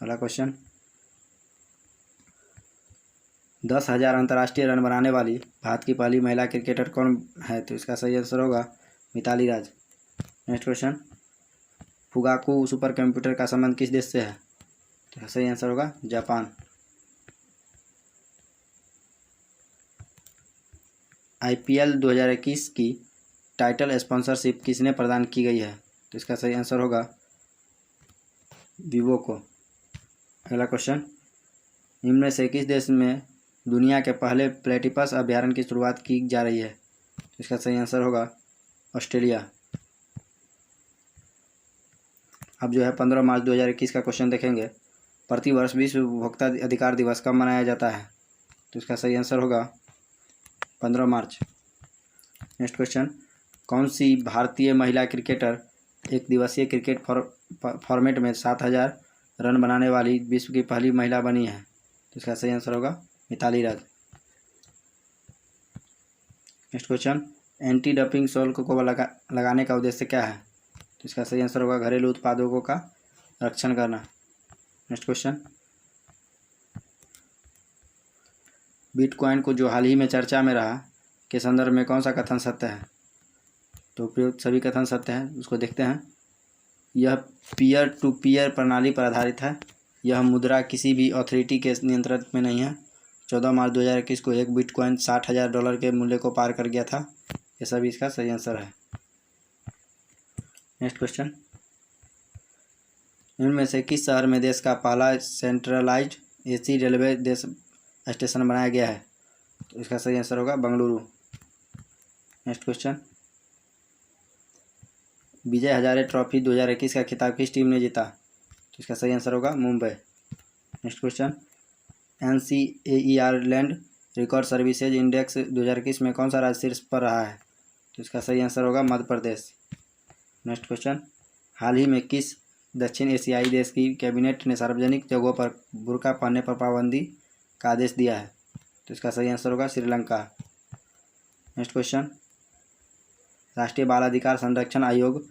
अगला क्वेश्चन, 10,000 अंतर्राष्ट्रीय रन बनाने वाली भारत की पहली महिला क्रिकेटर कौन है? तो इसका सही आंसर होगा Mithali Raj. Next question, Fugaku super computer का संबंध किस देश से है? तो सही आंसर होगा जापान। IPL 2021 की टाइटल स्पॉन्सरशिप किसने प्रदान की गई है? तो इसका सही आंसर होगा वीवो को। अगला क्वेश्चन, निम्न में से किस देश में दुनिया के पहले प्लेटिपस अभयारण्य की शुरुआत की जा रही है? तो इसका सही आंसर होगा ऑस्ट्रेलिया। अब जो है 15 मार्च 2021 का क्वेश्चन देखेंगे। प्रतिवर्ष विश्व उपभोक्ता अधिकार दिवस कब मनाया जाता है? तो इसका सही आंसर होगा 15 मार्च। नेक्स्ट क्वेश्चन, कौन सी भारतीय महिला क्रिकेटर एक दिवसीय क्रिकेट फॉर्मेट में 7,000 रन बनाने वाली विश्व की पहली महिला बनी है? तो इसका सही आंसर होगा Mithali Raj. Next question, anti dumping शुल्क को लगाने का उद्देश्य क्या है? तो इसका सही आंसर होगा घरेलू उत्पादों का रक्षण करना। नेक्स्ट क्वेश्चन, बिटकॉइन को जो हाल ही में चर्चा में रहा के संदर्भ में कौन सा कथन सत्य है? तो उपयुक्त सभी कथन सत्य हैं, उसको देखते हैं। यह पीयर टू पीयर प्रणाली पर आधारित है। यह मुद्रा किसी भी अथॉरिटी के नियंत्रण में नहीं है। 14 मार्च 2021 को एक बिटकॉइन $60,000 के मूल्य को पार कर गया था। ये सभी इसका सही आंसर है। नेक्स्ट क्वेश्चन, इनमें से किस शहर में देश का पहला सेंट्रलाइज्ड AC रेलवे स्टेशन बनाया गया है? तो इसका सही आंसर होगा Bengaluru. Next question, Vijay Hazare trophy 2021 का खिताब किस टीम ने जीता? तो इसका सही आंसर होगा Mumbai. Next question, NCAER land record services index 2021 में कौन सा राज्य शीर्ष पर रहा है? तो इसका सही आंसर होगा मध्य प्रदेश। नेक्स्ट क्वेश्चन, हाल ही में किस दक्षिण एशियाई देश की कैबिनेट ने सार्वजनिक जगहों पर बुर्का पहनने पर पाबंदी का आदेश दिया है? तो इसका सही आंसर होगा श्रीलंका। नेक्स्ट क्वेश्चन, राष्ट्रीय बाल अधिकार संरक्षण आयोग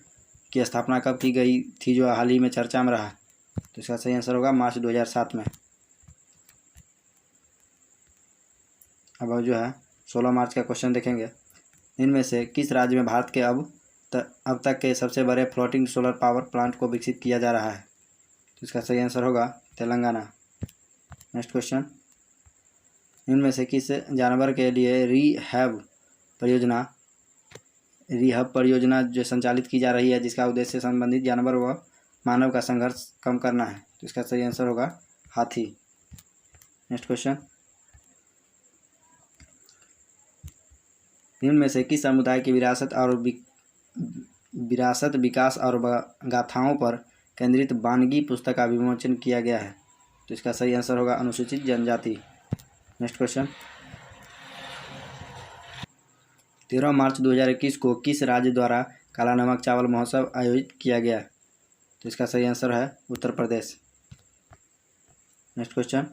की स्थापना कब की गई थी जो हाल ही में चर्चा में रहा? तो इसका सही आंसर होगा मार्च 2007 में। अब जो है 16 मार्च का क्वेश्चन देखेंगे। इनमें से किस राज्य में भारत के अब तक के सबसे बड़े फ्लोटिंग सोलर पावर प्लांट को विकसित किया जा रहा है? तो इसका सही आंसर होगा तेलंगाना। नेक्स्ट क्वेश्चन, इनमें से किस जानवर के लिए रिहब परियोजना जो संचालित की जा रही है जिसका उद्देश्य संबंधित जानवर व मानव का संघर्ष कम करना है? तो इसका सही आंसर होगा हाथी। नेक्स्ट क्वेश्चन, इनमें से किस समुदाय की विरासत विकास और गाथाओं पर केंद्रित वानगी पुस्तक का विमोचन किया गया है? तो इसका सही आंसर होगा अनुसूचित जनजाति। नेक्स्ट क्वेश्चन, 13 मार्च 2021 को किस राज्य द्वारा काला नमक चावल महोत्सव आयोजित किया गया? तो इसका सही आंसर है उत्तर प्रदेश। नेक्स्ट क्वेश्चन,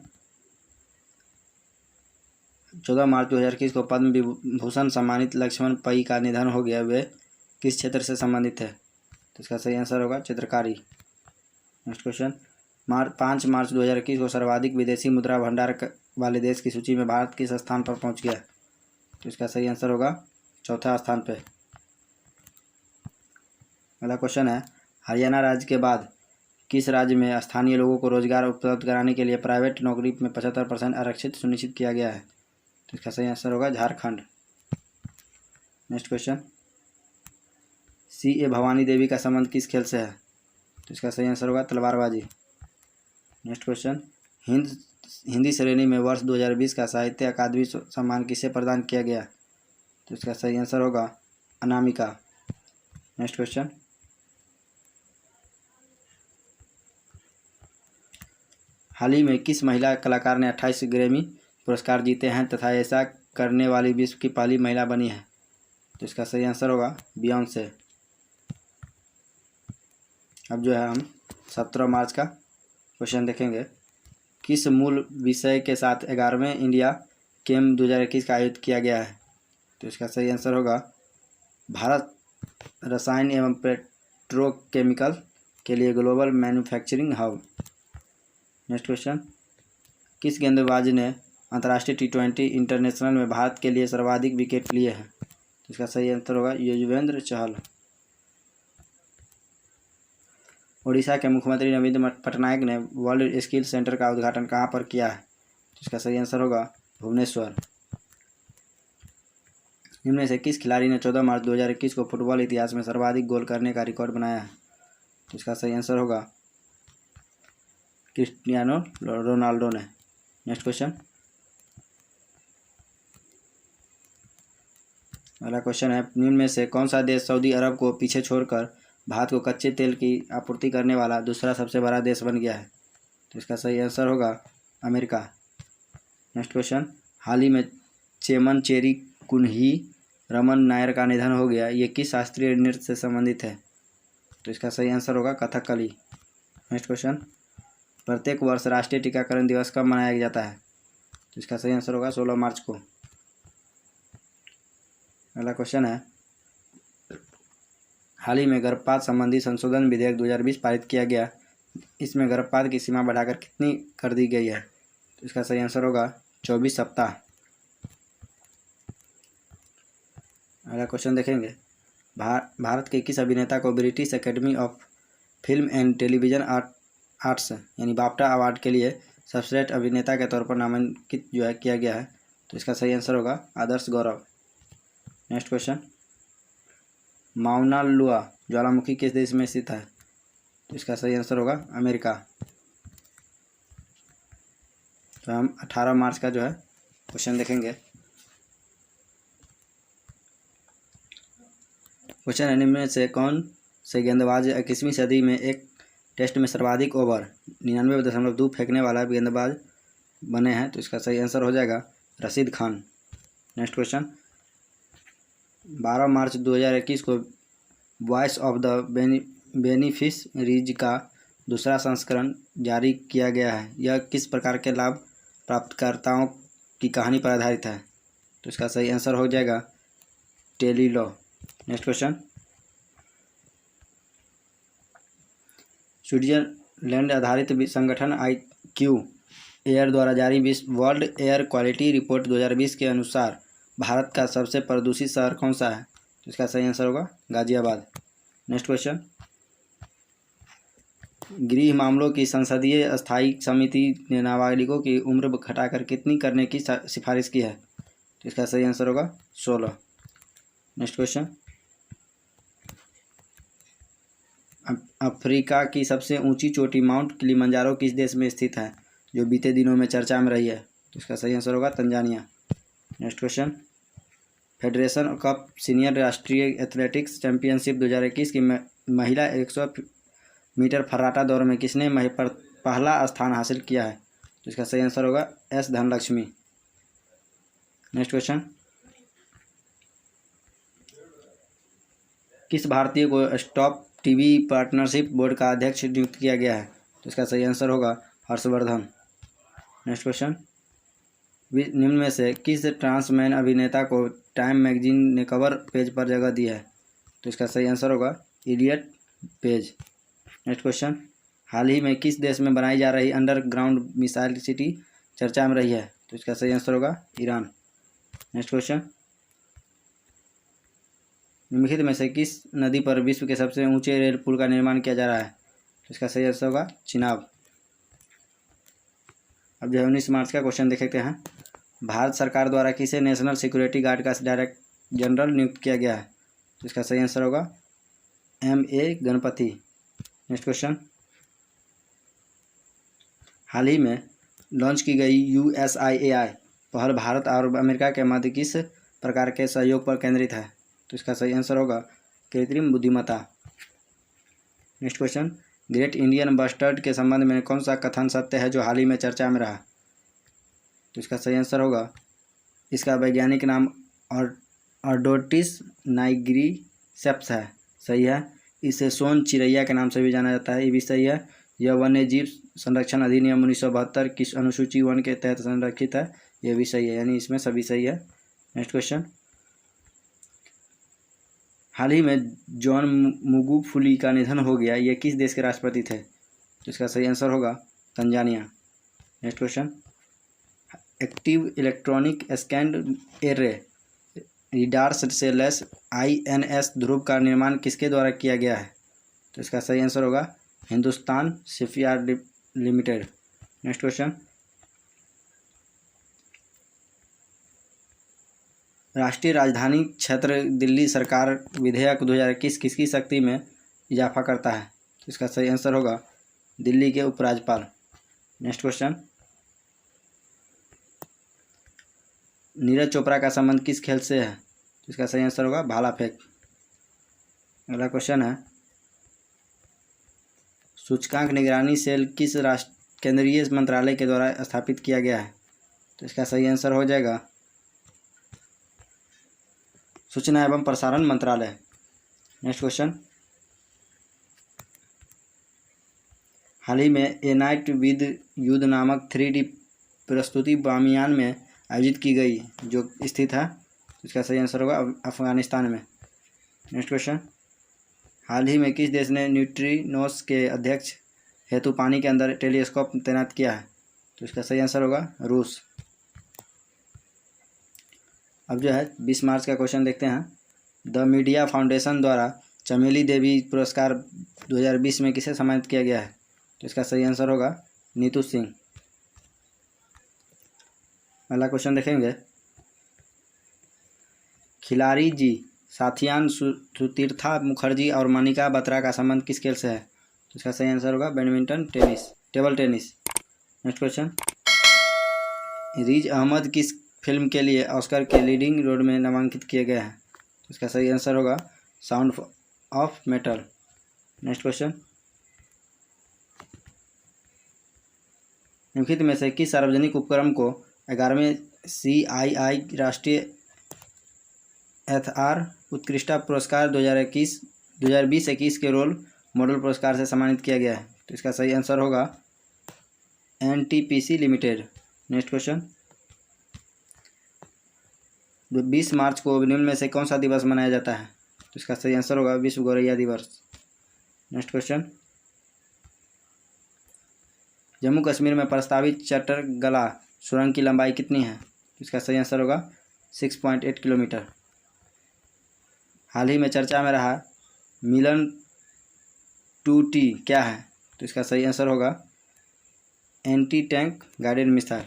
14 मार्च 2021 को पद्म विभूषण सम्मानित लक्ष्मण पई का निधन हो गया। वे किस क्षेत्र से संबंधित है? तो इसका सही आंसर होगा चित्रकारी। नेक्स्ट क्वेश्चन, 5 मार्च 2021 को सर्वाधिक विदेशी मुद्रा भंडार वाले देश की सूची में भारत किस स्थान पर पहुंच गया? तो इसका सही आंसर होगा चौथा स्थान पे। अगला क्वेश्चन है, हरियाणा राज्य के बाद किस राज्य में स्थानीय लोगों को रोजगार उपलब्ध कराने के लिए प्राइवेट नौकरी में 75% आरक्षित सुनिश्चित किया गया है? तो इसका सही आंसर होगा Jharkhand. Next question, C.A. Bhavani Devi का संबंध किस खेल से है? तो इसका सही आंसर होगा तलवारबाजी। नेक्स्ट क्वेश्चन, हिंदी श्रेणी में वर्ष 2020 का साहित्य अकादमी सम्मान किसे प्रदान किया गया? तो इसका सही आंसर होगा अनामिका। नेक्स्ट क्वेश्चन, हाल ही में किस महिला कलाकार ने 28 ग्रैमी पुरस्कार जीते हैं तथा ऐसा करने वाली विश्व की पहली महिला बनी है? तो इसका सही आंसर होगा बियॉन्से। अब जो है हम 17 मार्च का क्वेश्चन देखेंगे। किस मूल विषय के साथ 11वें इंडिया केम 2021 का आयोजित किया गया है? तो इसका सही आंसर होगा भारत रसायन एवं पेट्रोकेमिकल के लिए global manufacturing hub. Next question, किस गेंदबाज ने अंतर्राष्ट्रीय T20 इंटरनेशनल में भारत के लिए सर्वाधिक विकेट लिए हैं? तो इसका सही आंसर होगा युजवेंद्र चहल। ओडिशा के मुख्यमंत्री नवीन पटनायक ने वर्ल्ड स्किल सेंटर का उद्घाटन कहाँ पर किया है? तो इसका सही आंसर होगा भुवनेश्वर। इनमें से किस खिलाड़ी ने 14 मार्च 2021 को फुटबॉल इतिहास में सर्वाधिक गोल करने का रिकॉर्ड बनाया है? तो इसका सही आंसर होगा क्रिस्टियानो रोनाल्डो ने। नेक्स्ट क्वेश्चन, अगला क्वेश्चन है, निम्न में से कौन सा देश सऊदी अरब को पीछे छोड़कर भारत को कच्चे तेल की आपूर्ति करने वाला दूसरा सबसे बड़ा देश बन गया है? तो इसका सही आंसर होगा अमेरिका। नेक्स्ट क्वेश्चन, हाल ही में चेमन चेरी कुन्ही रमन नायर का निधन हो गया। ये किस शास्त्रीय नृत्य से संबंधित है? तो इसका सही आंसर होगा कथकली। नेक्स्ट क्वेश्चन, प्रत्येक वर्ष राष्ट्रीय टीकाकरण दिवस कब मनाया जाता है? तो इसका सही आंसर होगा 16 मार्च को। अगला क्वेश्चन है, हाल ही में गर्भपात संबंधी संशोधन विधेयक 2020 पारित किया गया। इसमें गर्भपात की सीमा बढ़ाकर कितनी कर दी गई है? तो इसका सही आंसर होगा 24 सप्ताह। अगला क्वेश्चन देखेंगे, भारत के किस अभिनेता को British academy of film and television arts यानी बाफ्टा अवार्ड के लिए सर्वश्रेष्ठ अभिनेता के तौर पर नामांकित जो है किया गया है? तो इसका सही आंसर होगा आदर्श गौरव। नेक्स्ट क्वेश्चन, माउना लुआ ज्वालामुखी किस देश में स्थित है? तो इसका सही आंसर होगा अमेरिका। तो हम 18 मार्च का जो है क्वेश्चन देखेंगे। क्वेश्चन है, निम्न में से कौन से गेंदबाज 21वीं सदी में एक टेस्ट में सर्वाधिक ओवर 99.2 फेंकने वाला गेंदबाज बने हैं? तो इसका सही आंसर हो जाएगा रशीद खान। नेक्स्ट क्वेश्चन, 12 मार्च 2021 को वॉइस ऑफ द बेनिफिस रीज का दूसरा संस्करण जारी किया गया है। यह किस प्रकार के लाभ प्राप्तकर्ताओं की कहानी पर आधारित है? तो इसका सही आंसर हो जाएगा टेलीलॉ। नेक्स्ट क्वेश्चन, स्विट्जरलैंड आधारित संगठन IQ एयर द्वारा जारी वर्ल्ड एयर क्वालिटी रिपोर्ट 2020 के अनुसार भारत का सबसे प्रदूषित शहर कौन सा है? तो इसका सही आंसर होगा गाजियाबाद। नेक्स्ट क्वेश्चन, गृह मामलों की संसदीय स्थायी समिति ने नाबालिगों की उम्र घटाकर कितनी करने की सिफारिश की है? तो इसका सही आंसर होगा 16। नेक्स्ट क्वेश्चन, अफ्रीका की सबसे ऊंची चोटी माउंट किलिमंजारो किस देश में स्थित है, जो बीते दिनों में चर्चा में रही है? तो इसका सही आंसर होगा Tanzania. Next question, federation cup senior राष्ट्रीय एथलेटिक्स चैंपियनशिप 2021 की महिला 100 मीटर फर्राटा दौड़ में किसने पहला स्थान हासिल किया है? तो इसका सही आंसर होगा S धनलक्ष्मी। नेक्स्ट क्वेश्चन, किस भारतीय को स्टॉप टीबी पार्टनरशिप बोर्ड का अध्यक्ष नियुक्त किया गया है? तो इसका सही आंसर होगा हर्षवर्धन। नेक्स्ट क्वेश्चन, निम्न में से किस ट्रांसमैन अभिनेता को टाइम मैगजीन ने कवर पेज पर जगह दी है? तो इसका सही आंसर होगा इलियट पेज। नेक्स्ट क्वेश्चन, हाल ही में किस देश में बनाई जा रही अंडरग्राउंड मिसाइल सिटी चर्चा में रही है? तो इसका सही आंसर होगा ईरान। नेक्स्ट क्वेश्चन, निम्नलिखित में से किस नदी पर विश्व के सबसे ऊंचे रेल पुल का निर्माण किया जा रहा है? तो इसका सही आंसर होगा चिनाब। अब जो 19 मार्च का क्वेश्चन देखते हैं, भारत सरकार द्वारा किसे नेशनल सिक्योरिटी गार्ड का डायरेक्टर जनरल नियुक्त किया गया है? तो इसका सही आंसर होगा MA गणपति। नेक्स्ट क्वेश्चन, हाल ही में लॉन्च की गई USIAI पहल भारत और अमेरिका के मध्य किस प्रकार के सहयोग पर केंद्रित है? तो इसका सही आंसर होगा कृत्रिम बुद्धिमत्ता। Next question, great Indian bustard के संबंध में कौन सा कथन सत्य है जो हाल ही में चर्चा में रहा? तो इसका सही आंसर होगा, इसका वैज्ञानिक नाम ऑर्डोटिस नाइग्रीसेप्स है। सही है। इसे सोन चिरैया के नाम से भी जाना जाता है, ये भी सही है। यह वन्य जीव संरक्षण अधिनियम 1972 की अनुसूची 1 के तहत संरक्षित है, यह भी सही है, यानी इसमें सभी सही है। नेक्स्ट क्वेश्चन, हाल ही में जॉन मुगुफुली का निधन हो गया, ये किस देश के राष्ट्रपति थे? तो इसका सही आंसर होगा Tanzania. Next question, active electronic scan array radars से लैस INS ध्रुव का निर्माण किसके द्वारा किया गया है? तो इसका सही आंसर होगा Hindustan shipyard limited. Next question, राष्ट्रीय राजधानी क्षेत्र दिल्ली सरकार विधेयक 2021 किसकी शक्ति में इजाफा करता है? तो इसका सही आंसर होगा दिल्ली के उपराज्यपाल। नेक्स्ट क्वेश्चन, नीरज चोपड़ा का संबंध किस खेल से है? तो इसका सही आंसर होगा भाला फेंक। अगला क्वेश्चन है, सूचकांक निगरानी सेल किस केंद्रीय मंत्रालय के द्वारा स्थापित किया गया है? तो इसका सही आंसर हो जाएगा सूचना एवं प्रसारण मंत्रालय। नेक्स्ट क्वेश्चन, हाल ही में ए नाइट विद युद्ध नामक 3D प्रस्तुति बामियान में आयोजित की गई जो स्थित है, इसका सही आंसर होगा अफगानिस्तान में। नेक्स्ट क्वेश्चन, हाल ही में किस देश ने न्यूट्रिनोस के अध्यक्ष हेतु पानी के अंदर टेलीस्कोप तैनात किया है? तो इसका सही आंसर होगा रूस। अब जो है 20 मार्च का क्वेश्चन देखते हैं, द मीडिया फाउंडेशन द्वारा चमेली देवी पुरस्कार 2020 में किसे सम्मानित किया गया है? तो इसका सही आंसर होगा नीतू सिंह। अगला क्वेश्चन देखेंगे, खिलाड़ी जी साथियान सुतीर्था मुखर्जी और मनिका बत्रा का संबंध किस खेल से है? तो इसका सही आंसर होगा badminton table tennis. Next question, Riz Ahmed किस फिल्म के लिए ऑस्कर के लीडिंग रोल में नामांकित किए गए हैं? तो इसका सही आंसर होगा sound of metal. Next question, निम्नलिखित में से किस सार्वजनिक उपक्रम को 11वें CII राष्ट्रीय HR उत्कृष्टता पुरस्कार 2020-21 के रोल मॉडल पुरस्कार से सम्मानित किया गया है? तो इसका सही आंसर होगा NTPC लिमिटेड। नेक्स्ट क्वेश्चन, 20 मार्च को निम्न में से कौन सा दिवस मनाया जाता है? तो इसका सही आंसर होगा विश्व गौरैया दिवस। नेक्स्ट क्वेश्चन, जम्मू कश्मीर में प्रस्तावित चटरगला सुरंग की लंबाई कितनी है? तो इसका सही आंसर होगा 6.8 किलोमीटर। हाल ही में चर्चा में रहा मिलन 2T क्या है? तो इसका सही आंसर होगा anti tank guided missile.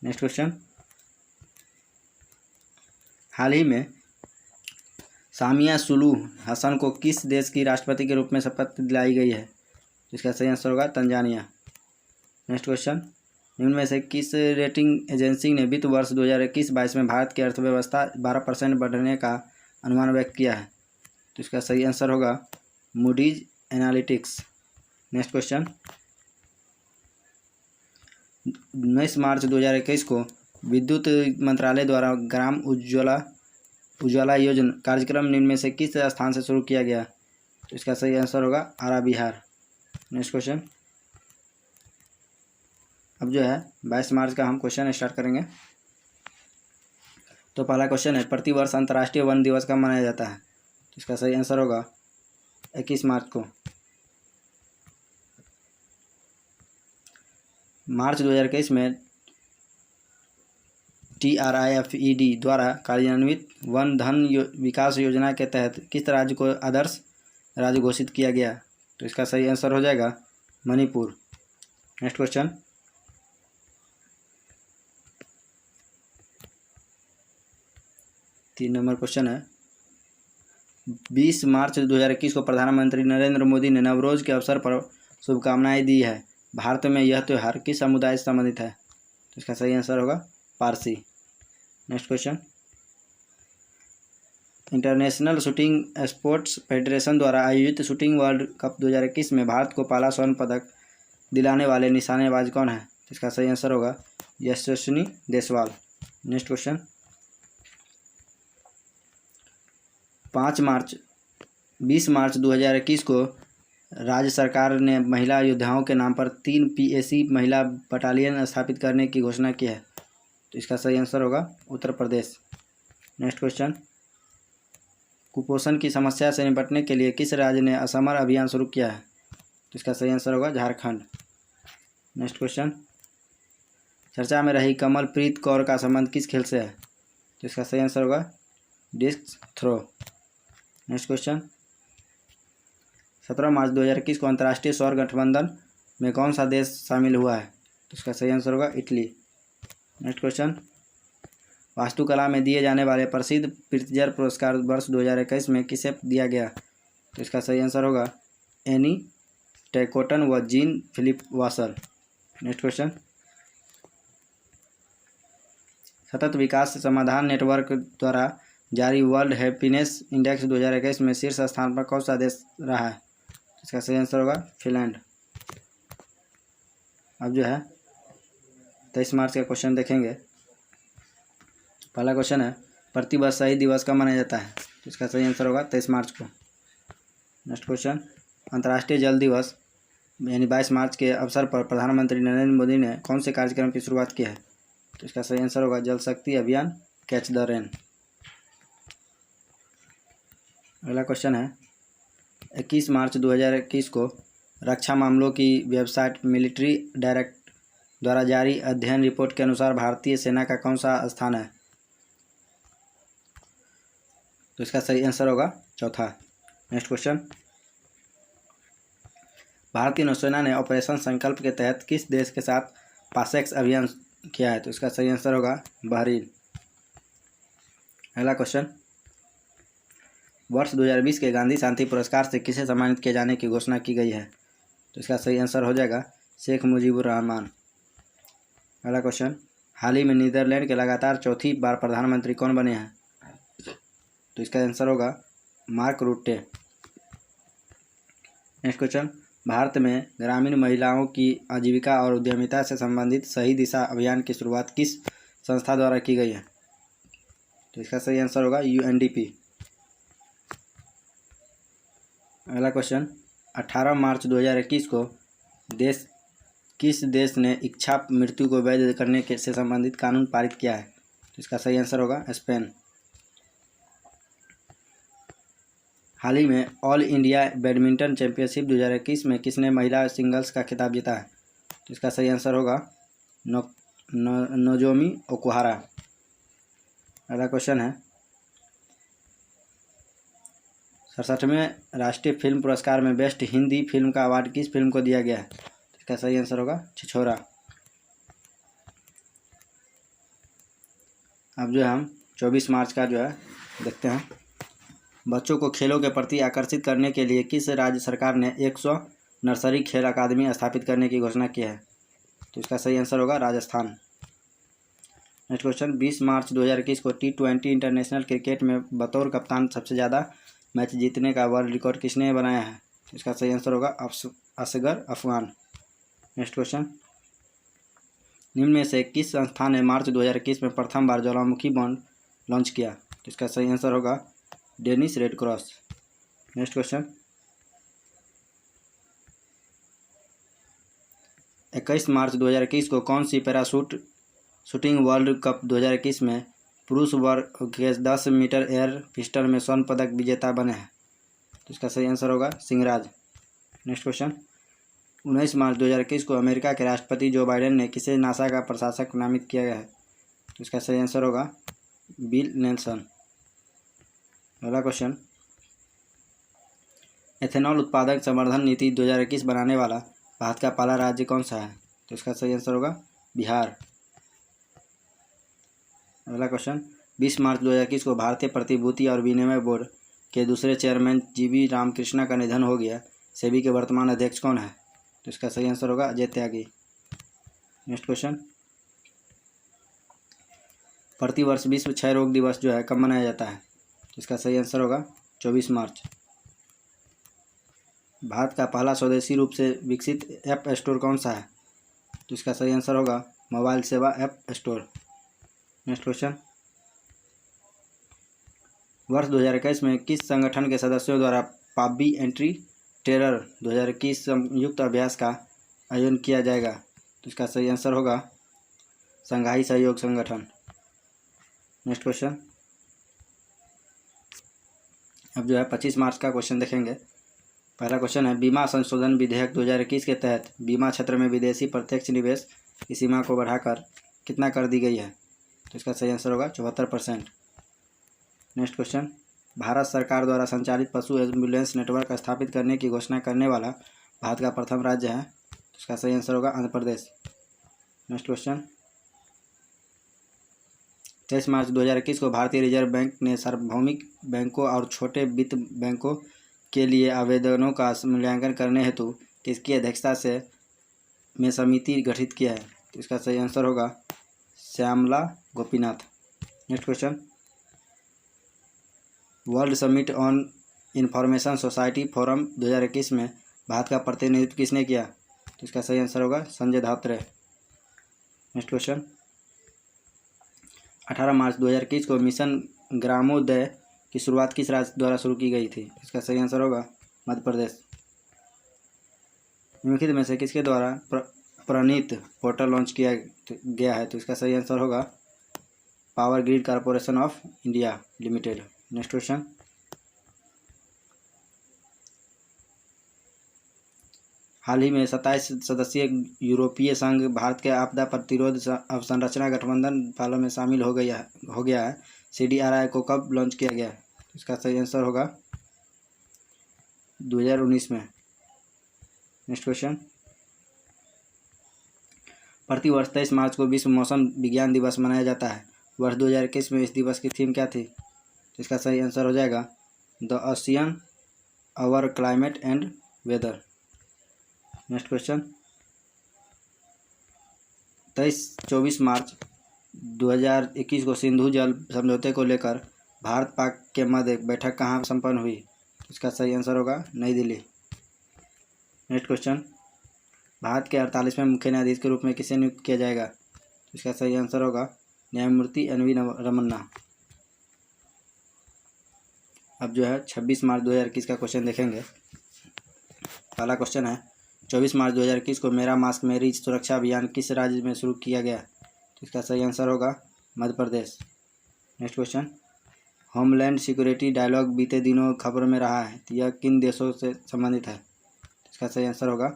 Next question, हाल ही में सामिया सुलूह हसन को किस देश की राष्ट्रपति के रूप में शपथ दिलाई गई है? तो इसका सही आंसर होगा तंजानिया। नेक्स्ट क्वेश्चन, निम्न में से किस रेटिंग एजेंसी ने वित्त वर्ष 2021-22 में भारत की अर्थव्यवस्था 12% बढ़ने का अनुमान व्यक्त किया है? तो इसका सही आंसर होगा मूडीज एनालिटिक्स। नेक्स्ट क्वेश्चन, 19 मार्च 2021 को विद्युत मंत्रालय द्वारा ग्राम उज्ज्वला योजना कार्यक्रम निम्न में से किस स्थान से शुरू किया गया? तो इसका सही आंसर होगा आरा बिहार। नेक्स्ट क्वेश्चन, अब जो है 22 मार्च का हम क्वेश्चन स्टार्ट करेंगे। तो पहला क्वेश्चन है, प्रतिवर्ष अंतर्राष्ट्रीय वन दिवस कब मनाया जाता है? तो इसका सही आंसर होगा 21 मार्च को। मार्च 2021 में TRIFED द्वारा कार्यान्वित वन धन विकास योजना के तहत किस राज्य को आदर्श राज्य घोषित किया गया? तो इसका सही आंसर हो जाएगा मणिपुर। नेक्स्ट क्वेश्चन, तीन नंबर क्वेश्चन है, 20 मार्च 2021 को प्रधानमंत्री नरेंद्र मोदी ने नवरोज के अवसर पर शुभकामनाएं दी है। भारत में यह त्यौहार किस समुदाय से संबंधित है? तो इसका सही आंसर होगा Parsi. Next question, international shooting sports federation द्वारा आयोजित शूटिंग वर्ल्ड कप 2021 में भारत को पहला स्वर्ण पदक दिलाने वाले निशानेबाज कौन है? तो इसका सही आंसर होगा यशस्विनी देसवाल। नेक्स्ट क्वेश्चन, 20 मार्च 2021 को राज्य सरकार ने महिला योद्धाओं के नाम पर 3 PAC महिला बटालियन स्थापित करने की घोषणा की है। तो इसका सही आंसर होगा उत्तर प्रदेश। नेक्स्ट क्वेश्चन, कुपोषण की समस्या से निपटने के लिए किस राज्य ने असमर अभियान शुरू किया है? तो इसका सही आंसर होगा झारखंड। नेक्स्ट क्वेश्चन, चर्चा में रही कमलप्रीत कौर का संबंध किस खेल से है? तो इसका सही आंसर होगा डिस्क थ्रो। नेक्स्ट क्वेश्चन, 17 मार्च 2021 को अंतर्राष्ट्रीय सौर गठबंधन में कौन सा देश शामिल हुआ है? तो इसका सही आंसर होगा इटली। नेक्स्ट क्वेश्चन, वास्तुकला में दिए जाने वाले प्रसिद्ध प्रित्जर पुरस्कार वर्ष 2021 में किसे दिया गया? तो इसका सही आंसर होगा एनी टेकोटन व Jean Philippe Vassal. Next question, सतत विकास समाधान नेटवर्क द्वारा जारी वर्ल्ड हैप्पीनेस इंडेक्स 2021 में शीर्ष स्थान पर कौन सा देश रहा है? इसका सही आंसर होगा फिनलैंड। अब जो है 23 मार्च का क्वेश्चन देखेंगे। पहला क्वेश्चन है, प्रतिवर्ष शहीद दिवस कब मनाया जाता है? तो इसका सही आंसर होगा 23 मार्च को। नेक्स्ट क्वेश्चन, अंतर्राष्ट्रीय जल दिवस यानी 22 मार्च के अवसर पर प्रधानमंत्री नरेंद्र मोदी ने कौन से कार्यक्रम की शुरुआत की है? तो इसका सही आंसर होगा जल शक्ति अभियान कैच द रेन। अगला क्वेश्चन है, 21 मार्च 2021 को रक्षा मामलों की वेबसाइट मिलिट्री डायरेक्ट द्वारा जारी अध्ययन रिपोर्ट के अनुसार भारतीय सेना का कौन सा स्थान है? तो इसका सही आंसर होगा चौथा। नेक्स्ट क्वेश्चन, भारतीय नौसेना ने ऑपरेशन संकल्प के तहत किस देश के साथ पासेक्स अभियान किया है? तो इसका सही आंसर होगा बहरीन। अगला क्वेश्चन, वर्ष 2020 के गांधी शांति पुरस्कार से किसे सम्मानित किए जाने की घोषणा की गई है? तो इसका सही आंसर हो जाएगा शेख मुजीबुर रहमान। अगला क्वेश्चन, हाल ही में नीदरलैंड के लगातार चौथी बार प्रधानमंत्री कौन बने हैं? तो इसका आंसर होगा मार्क रूटे। नेक्स्ट क्वेश्चन, भारत में ग्रामीण महिलाओं की आजीविका और उद्यमिता से संबंधित सही दिशा अभियान की शुरुआत किस संस्था द्वारा की गई है? तो इसका सही आंसर होगा UNDP। अगला क्वेश्चन, 18 मार्च 2021 को किस देश ने इच्छा मृत्यु को वैध करने के से संबंधित कानून पारित किया है? तो इसका सही आंसर होगा स्पेन। हाल ही में ऑल इंडिया बैडमिंटन चैंपियनशिप 2021 में किसने महिला सिंगल्स का खिताब जीता है? तो इसका सही आंसर होगा नोजोमी ओकुहारा। अगला क्वेश्चन है 67वें राष्ट्रीय फिल्म पुरस्कार में बेस्ट हिंदी फिल्म का अवार्ड किस फिल्म को दिया गया है? इसका सही आंसर होगा छिछोरा। अब जो है हम 24 मार्च का जो है देखते हैं। बच्चों को खेलों के प्रति आकर्षित करने के लिए किस राज्य सरकार ने 100 नर्सरी खेल अकादमी स्थापित करने की घोषणा की है? तो इसका सही आंसर होगा राजस्थान। नेक्स्ट क्वेश्चन 20 मार्च 2021 को T20 इंटरनेशनल क्रिकेट में बतौर कप्तान सबसे ज़्यादा मैच जीतने का वर्ल्ड रिकॉर्ड किसने बनाया है? तो इसका सही आंसर होगा असगर अफगान। नेक्स्ट क्वेश्चन निम्न में से किस संस्थान ने मार्च 2021 में प्रथम बार ज्वालामुखी बॉन्ड लॉन्च किया? तो इसका सही आंसर होगा Danish red cross. Next question 21 मार्च 2021 को कौन सी शूटिंग वर्ल्ड कप 2021 में पुरुष वर्ग के 10 मीटर एयर पिस्टल में स्वर्ण पदक विजेता बने हैं? तो इसका सही आंसर होगा सिंहराज। नेक्स्ट क्वेश्चन 19 मार्च 2021 को अमेरिका के राष्ट्रपति जो बाइडेन ने किसे नासा का प्रशासक नामित किया गया है? तो इसका सही आंसर होगा बिल नेल्सन। अगला क्वेश्चन एथेनॉल उत्पादक संवर्धन नीति 2021 बनाने वाला भारत का पहला राज्य कौन सा है? तो इसका सही आंसर होगा बिहार। अगला क्वेश्चन 20 मार्च 2021 को भारतीय प्रतिभूति और विनिमय बोर्ड के दूसरे चेयरमैन जीवी रामकृष्णा का निधन हो गया। सेबी के वर्तमान अध्यक्ष कौन है? तो इसका सही आंसर होगा अजय त्यागी। नेक्स्ट क्वेश्चन प्रतिवर्ष विश्व क्षय रोग दिवस जो है कब मनाया जाता है? तो इसका सही आंसर होगा 24 मार्च। भारत का पहला स्वदेशी रूप से विकसित ऐप स्टोर कौन सा है? तो इसका सही आंसर होगा मोबाइल सेवा ऐप स्टोर। नेक्स्ट क्वेश्चन वर्ष 2021 में किस संगठन के सदस्यों द्वारा पाब्बी एंटी टेरर 2021 संयुक्त अभ्यास का आयोजन किया जाएगा? तो इसका सही आंसर होगा संघाई सहयोग संगठन। नेक्स्ट क्वेश्चन अब जो है 25 मार्च का क्वेश्चन देखेंगे। पहला क्वेश्चन है बीमा संशोधन विधेयक 2021 के तहत बीमा क्षेत्र में विदेशी प्रत्यक्ष निवेश की सीमा को बढ़ाकर कितना कर दी गई है? तो इसका सही आंसर होगा 74%। नेक्स्ट क्वेश्चन भारत सरकार द्वारा संचालित पशु एम्बुलेंस नेटवर्क स्थापित करने की घोषणा करने वाला भारत का प्रथम राज्य है? तो इसका सही आंसर होगा आंध्र प्रदेश। नेक्स्ट क्वेश्चन 23 मार्च 2021 को भारतीय रिजर्व बैंक ने सार्वभौमिक बैंकों और छोटे वित्त बैंकों के लिए आवेदनों का मूल्यांकन करने हेतु किसकी अध्यक्षता में समिति गठित किया है? तो इसका सही आंसर होगा Shyamala Gopinath. Next question world summit on information society forum 2021 में भारत का प्रतिनिधित्व किसने किया? तो इसका सही आंसर होगा संजय धात्रे। नेक्स्ट क्वेश्चन 18 मार्च 2021 को मिशन ग्रामोदय की शुरुआत किस राज्य द्वारा शुरू की गई थी? इसका सही आंसर होगा मध्य प्रदेश। निम्नलिखित में से किसके द्वारा प्रणीत पोर्टल लॉन्च किया गया है? तो इसका सही आंसर होगा power grid corporation of India limited. Next question हाल ही में 27 सदस्यीय यूरोपीय संघ भारत के आपदा प्रतिरोध अवसंरचना गठबंधन वालों में शामिल हो गया है। CDRI को कब लॉन्च किया गया? इसका सही आंसर होगा 2019 में। नेक्स्ट क्वेश्चन प्रतिवर्ष 23 मार्च को विश्व मौसम विज्ञान दिवस मनाया जाता है। वर्ष 2021 में इस दिवस की थीम क्या थी? इसका सही आंसर हो जाएगा the ocean our climate and weather. Next question 24 मार्च 2021 को सिंधु जल समझौते को लेकर भारत पाक के मध्य बैठक कहाँ संपन्न हुई? इसका सही आंसर होगा नई दिल्ली। नेक्स्ट क्वेश्चन भारत के 48वें मुख्य न्यायाधीश के रूप में किसे नियुक्त किया जाएगा? इसका सही आंसर होगा न्यायमूर्ति NV रमन्ना। अब जो है 26 मार्च 2021 का क्वेश्चन देखेंगे। पहला क्वेश्चन है 24 मार्च 2021 को मेरा मास्क मेरी सुरक्षा अभियान किस राज्य में शुरू किया गया? तो इसका सही आंसर होगा Madhya Pradesh. Next question, homeland security dialogue बीते दिनों खबरों में रहा है, तो यह किन देशों से संबंधित है? तो इसका सही आंसर होगा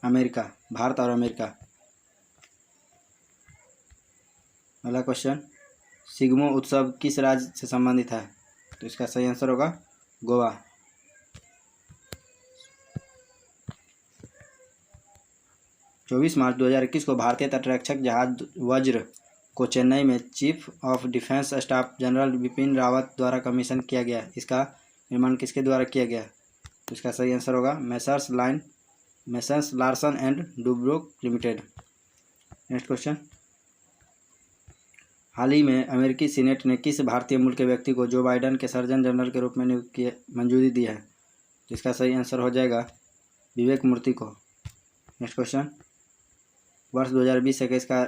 अमेरिका, भारत और अमेरिका। अगला क्वेश्चन, सिग्मो उत्सव किस राज्य से संबंधित है? तो इसका सही आंसर होगा गोवा। 24 मार्च 2021 को भारतीय तटरक्षक जहाज वज्र को चेन्नई में chief of defence staff general Bipin Rawat द्वारा कमीशन किया गया। इसका निर्माण किसके द्वारा किया गया? तो इसका सही आंसर होगा messrs Larsen and Toubro limited. Next question, हाल ही में अमेरिकी सीनेट ने किस भारतीय मूल के व्यक्ति को जो बाइडेन के सर्जन जनरल के रूप में नियुक्त किए मंजूरी दी है? तो इसका सही आंसर हो जाएगा विवेक मूर्ति को। नेक्स्ट क्वेश्चन, वर्ष 2020-21 का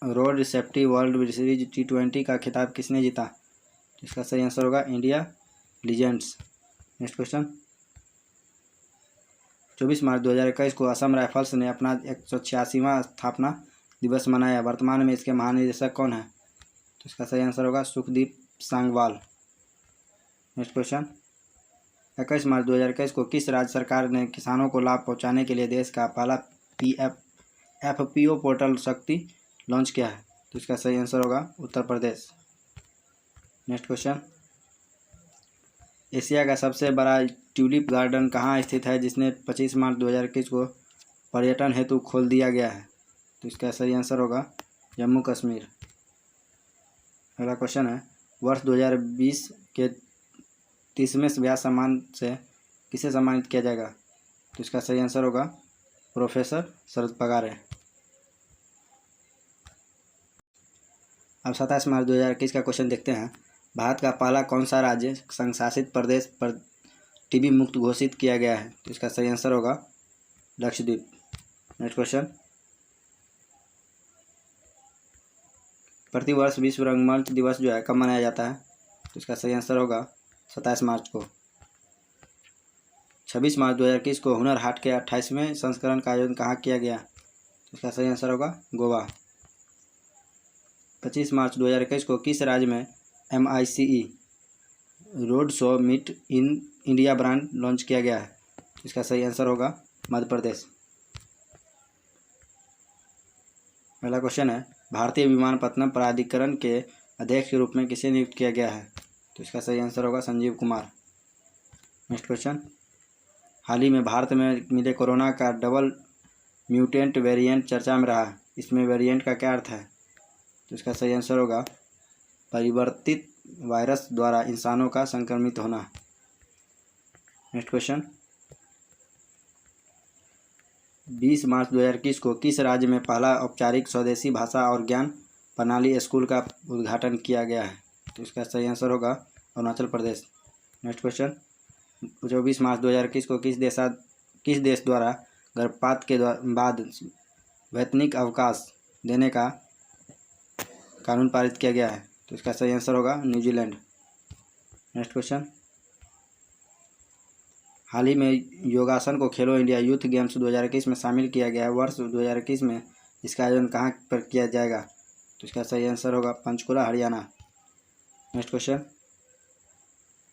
road safety world series T20 का खिताब किसने जीता? तो इसका सही आंसर होगा इंडिया लीजेंड्स। नेक्स्ट क्वेश्चन, 24 मार्च 2021 को असम राइफल्स ने अपना 186वां स्थापना दिवस मनाया। वर्तमान में इसके महानिदेशक कौन है? तो इसका सही आंसर होगा सुखदीप सांगवाल। नेक्स्ट क्वेश्चन, 21 मार्च 2021 को किस राज्य सरकार ने किसानों को लाभ पहुंचाने के लिए देश का पहला FPO पोर्टल शक्ति लॉन्च किया है? तो इसका सही आंसर होगा Uttar Pradesh. Next question, Asia का सबसे बड़ा ट्यूलिप गार्डन कहाँ स्थित है जिसने 25 मार्च 2021 को पर्यटन हेतु खोल दिया गया है? तो इसका सही आंसर होगा जम्मू कश्मीर। अगला क्वेश्चन है, वर्ष 2020 के 30वें व्यास सम्मान से किसे सम्मानित किया जाएगा? तो इसका सही आंसर होगा प्रोफेसर शरद पगारे। अब 27 मार्च 2021 का क्वेश्चन देखते हैं, भारत का पहला कौन सा राज्य संघ शासित प्रदेश पर टीबी मुक्त घोषित किया गया है? तो इसका सही आंसर होगा लक्षद्वीप। नेक्स्ट क्वेश्चन, प्रतिवर्ष विश्व रंगमंच दिवस जो है कब मनाया जाता है? तो इसका सही आंसर होगा 27 मार्च को। 26 मार्च 2021 को हुनर हाट के 28वें संस्करण का आयोजन कहाँ किया गया? तो इसका सही आंसर होगा गोवा। 25 मार्च 2021 को किस राज्य में MICE road show meet in India brand launch किया गया है? इसका सही आंसर होगा मध्य प्रदेश। अगला क्वेश्चन है, भारतीय विमानपत्तनम प्राधिकरण के अध्यक्ष के रूप में किसे नियुक्त किया गया है? तो इसका सही आंसर होगा संजीव कुमार। नेक्स्ट क्वेश्चन, हाल ही में भारत में मिले कोरोना का डबल म्यूटेंट वेरिएंट चर्चा में रहा, इसमें वेरिएंट का क्या अर्थ है? तो इसका सही आंसर होगा परिवर्तित वायरस द्वारा इंसानों का संक्रमित होना। नेक्स्ट क्वेश्चन, 20 मार्च 2021 को किस राज्य में पहला औपचारिक स्वदेशी भाषा और ज्ञान प्रणाली स्कूल का उद्घाटन किया गया है? तो इसका सही आंसर होगा अरुणाचल प्रदेश। नेक्स्ट क्वेश्चन, 24 मार्च 2021 को किस देश द्वारा गर्भपात के बाद वैतनिक अवकाश देने का कानून पारित किया गया है? तो इसका सही आंसर होगा न्यूजीलैंड। नेक्स्ट क्वेश्चन, हाल ही में योगासन को खेलो इंडिया यूथ गेम्स 2021 में शामिल किया गया है। वर्ष 2021 में इसका आयोजन कहाँ पर किया जाएगा? तो इसका सही आंसर होगा पंचकुला, हरियाणा। नेक्स्ट क्वेश्चन,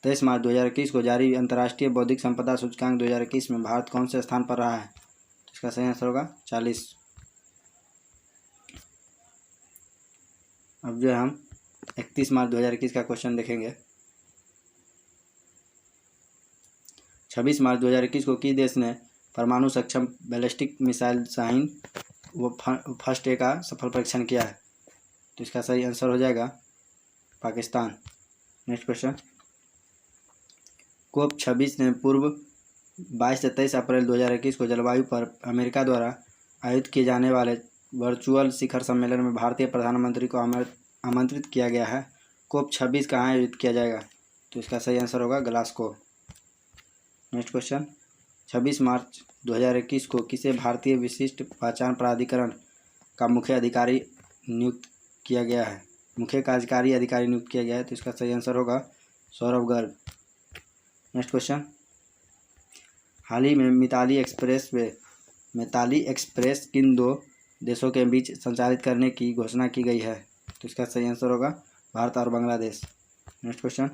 23 मार्च 2021 को जारी अंतर्राष्ट्रीय बौद्धिक संपदा सूचकांक 2021 में भारत कौन से स्थान पर रहा है? तो इसका सही आंसर होगा 40। अब जो हम 31 मार्च 2021 का क्वेश्चन देखेंगे, 26 मार्च 2021 को किस देश ने परमाणु सक्षम ballistic missile Shaheen first A का सफल परीक्षण किया है? तो इसका सही आंसर हो जाएगा पाकिस्तान। नेक्स्ट क्वेश्चन, COP 26 ने पूर्व 22 से 23 अप्रैल 2021 को जलवायु पर अमेरिका द्वारा आयोजित किए जाने वाले वर्चुअल शिखर सम्मेलन में भारतीय प्रधानमंत्री को आमंत्रित किया गया है। COP 26 कहाँ आयोजित किया जाएगा? तो इसका सही आंसर होगा ग्लासगो। नेक्स्ट क्वेश्चन, 26 मार्च 2021 को किसे भारतीय विशिष्ट पहचान प्राधिकरण का मुख्य अधिकारी नियुक्त किया गया है? मुख्य कार्यकारी अधिकारी नियुक्त किया गया है। तो इसका सही आंसर होगा सौरभ गर्ग। नेक्स्ट क्वेश्चन, हाल ही में मिताली एक्सप्रेस किन दो देशों के बीच संचालित करने की घोषणा की गई है? तो इसका सही आंसर होगा भारत और बांग्लादेश। नेक्स्ट क्वेश्चन,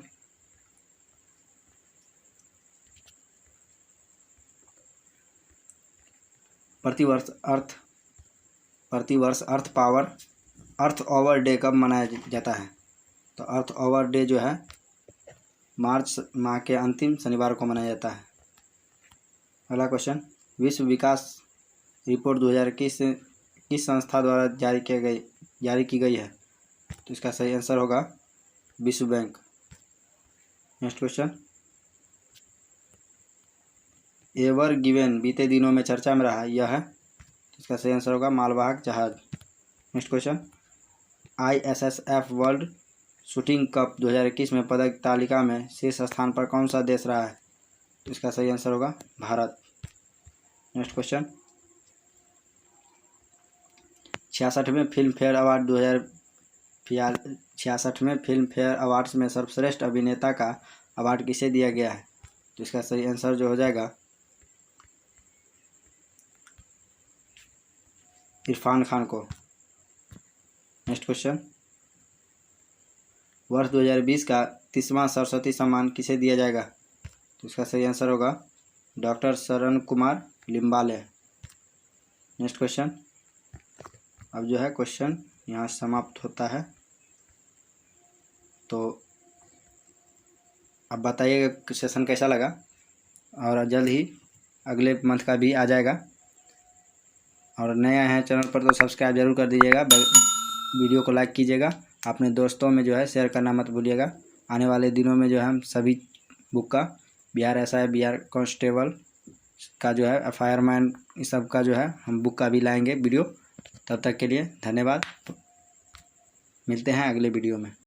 प्रतिवर्ष अर्थ ओवर डे कब मनाया जाता है? तो अर्थ ओवर डे जो है मार्च माह के अंतिम शनिवार को मनाया जाता है। अगला क्वेश्चन, विश्व विकास रिपोर्ट 2021 किस संस्था द्वारा जारी की गई है? तो इसका सही आंसर होगा विश्व bank. Next question, ever given बीते दिनों में चर्चा में रहा, यह है? तो इसका सही आंसर होगा मालवाहक जहाज। Next question, ISSF world shooting cup 2021 में पदक तालिका में शीर्ष स्थान पर कौन सा देश रहा है? तो इसका सही आंसर होगा भारत। नेक्स्ट क्वेश्चन, 66वें फिल्म फेयर अवार्ड्स में सर्वश्रेष्ठ अभिनेता का अवार्ड किसे दिया गया है? तो इसका सही आंसर जो हो जाएगा इरफान खान को। नेक्स्ट क्वेश्चन, वर्ष 2020 का 30वां सरस्वती सम्मान किसे दिया जाएगा? तो इसका सही आंसर होगा डॉक्टर शरण कुमार लिम्बाले। नेक्स्ट क्वेश्चन, अब जो है क्वेश्चन यहाँ समाप्त होता है। तो अब बताइएगा सेशन कैसा लगा, और जल्द ही अगले मंथ का भी आ जाएगा। और नया है चैनल पर तो सब्सक्राइब जरूर कर दीजिएगा, वीडियो को लाइक कीजिएगा, अपने दोस्तों में जो है शेयर करना मत भूलिएगा। आने वाले दिनों में जो है हम सभी बुक का बिहार SI बिहार कांस्टेबल का जो है फायरमैन इस सब का जो है हम बुक का भी लाएंगे वीडियो। तब तक के लिए धन्यवाद, मिलते हैं अगले वीडियो में।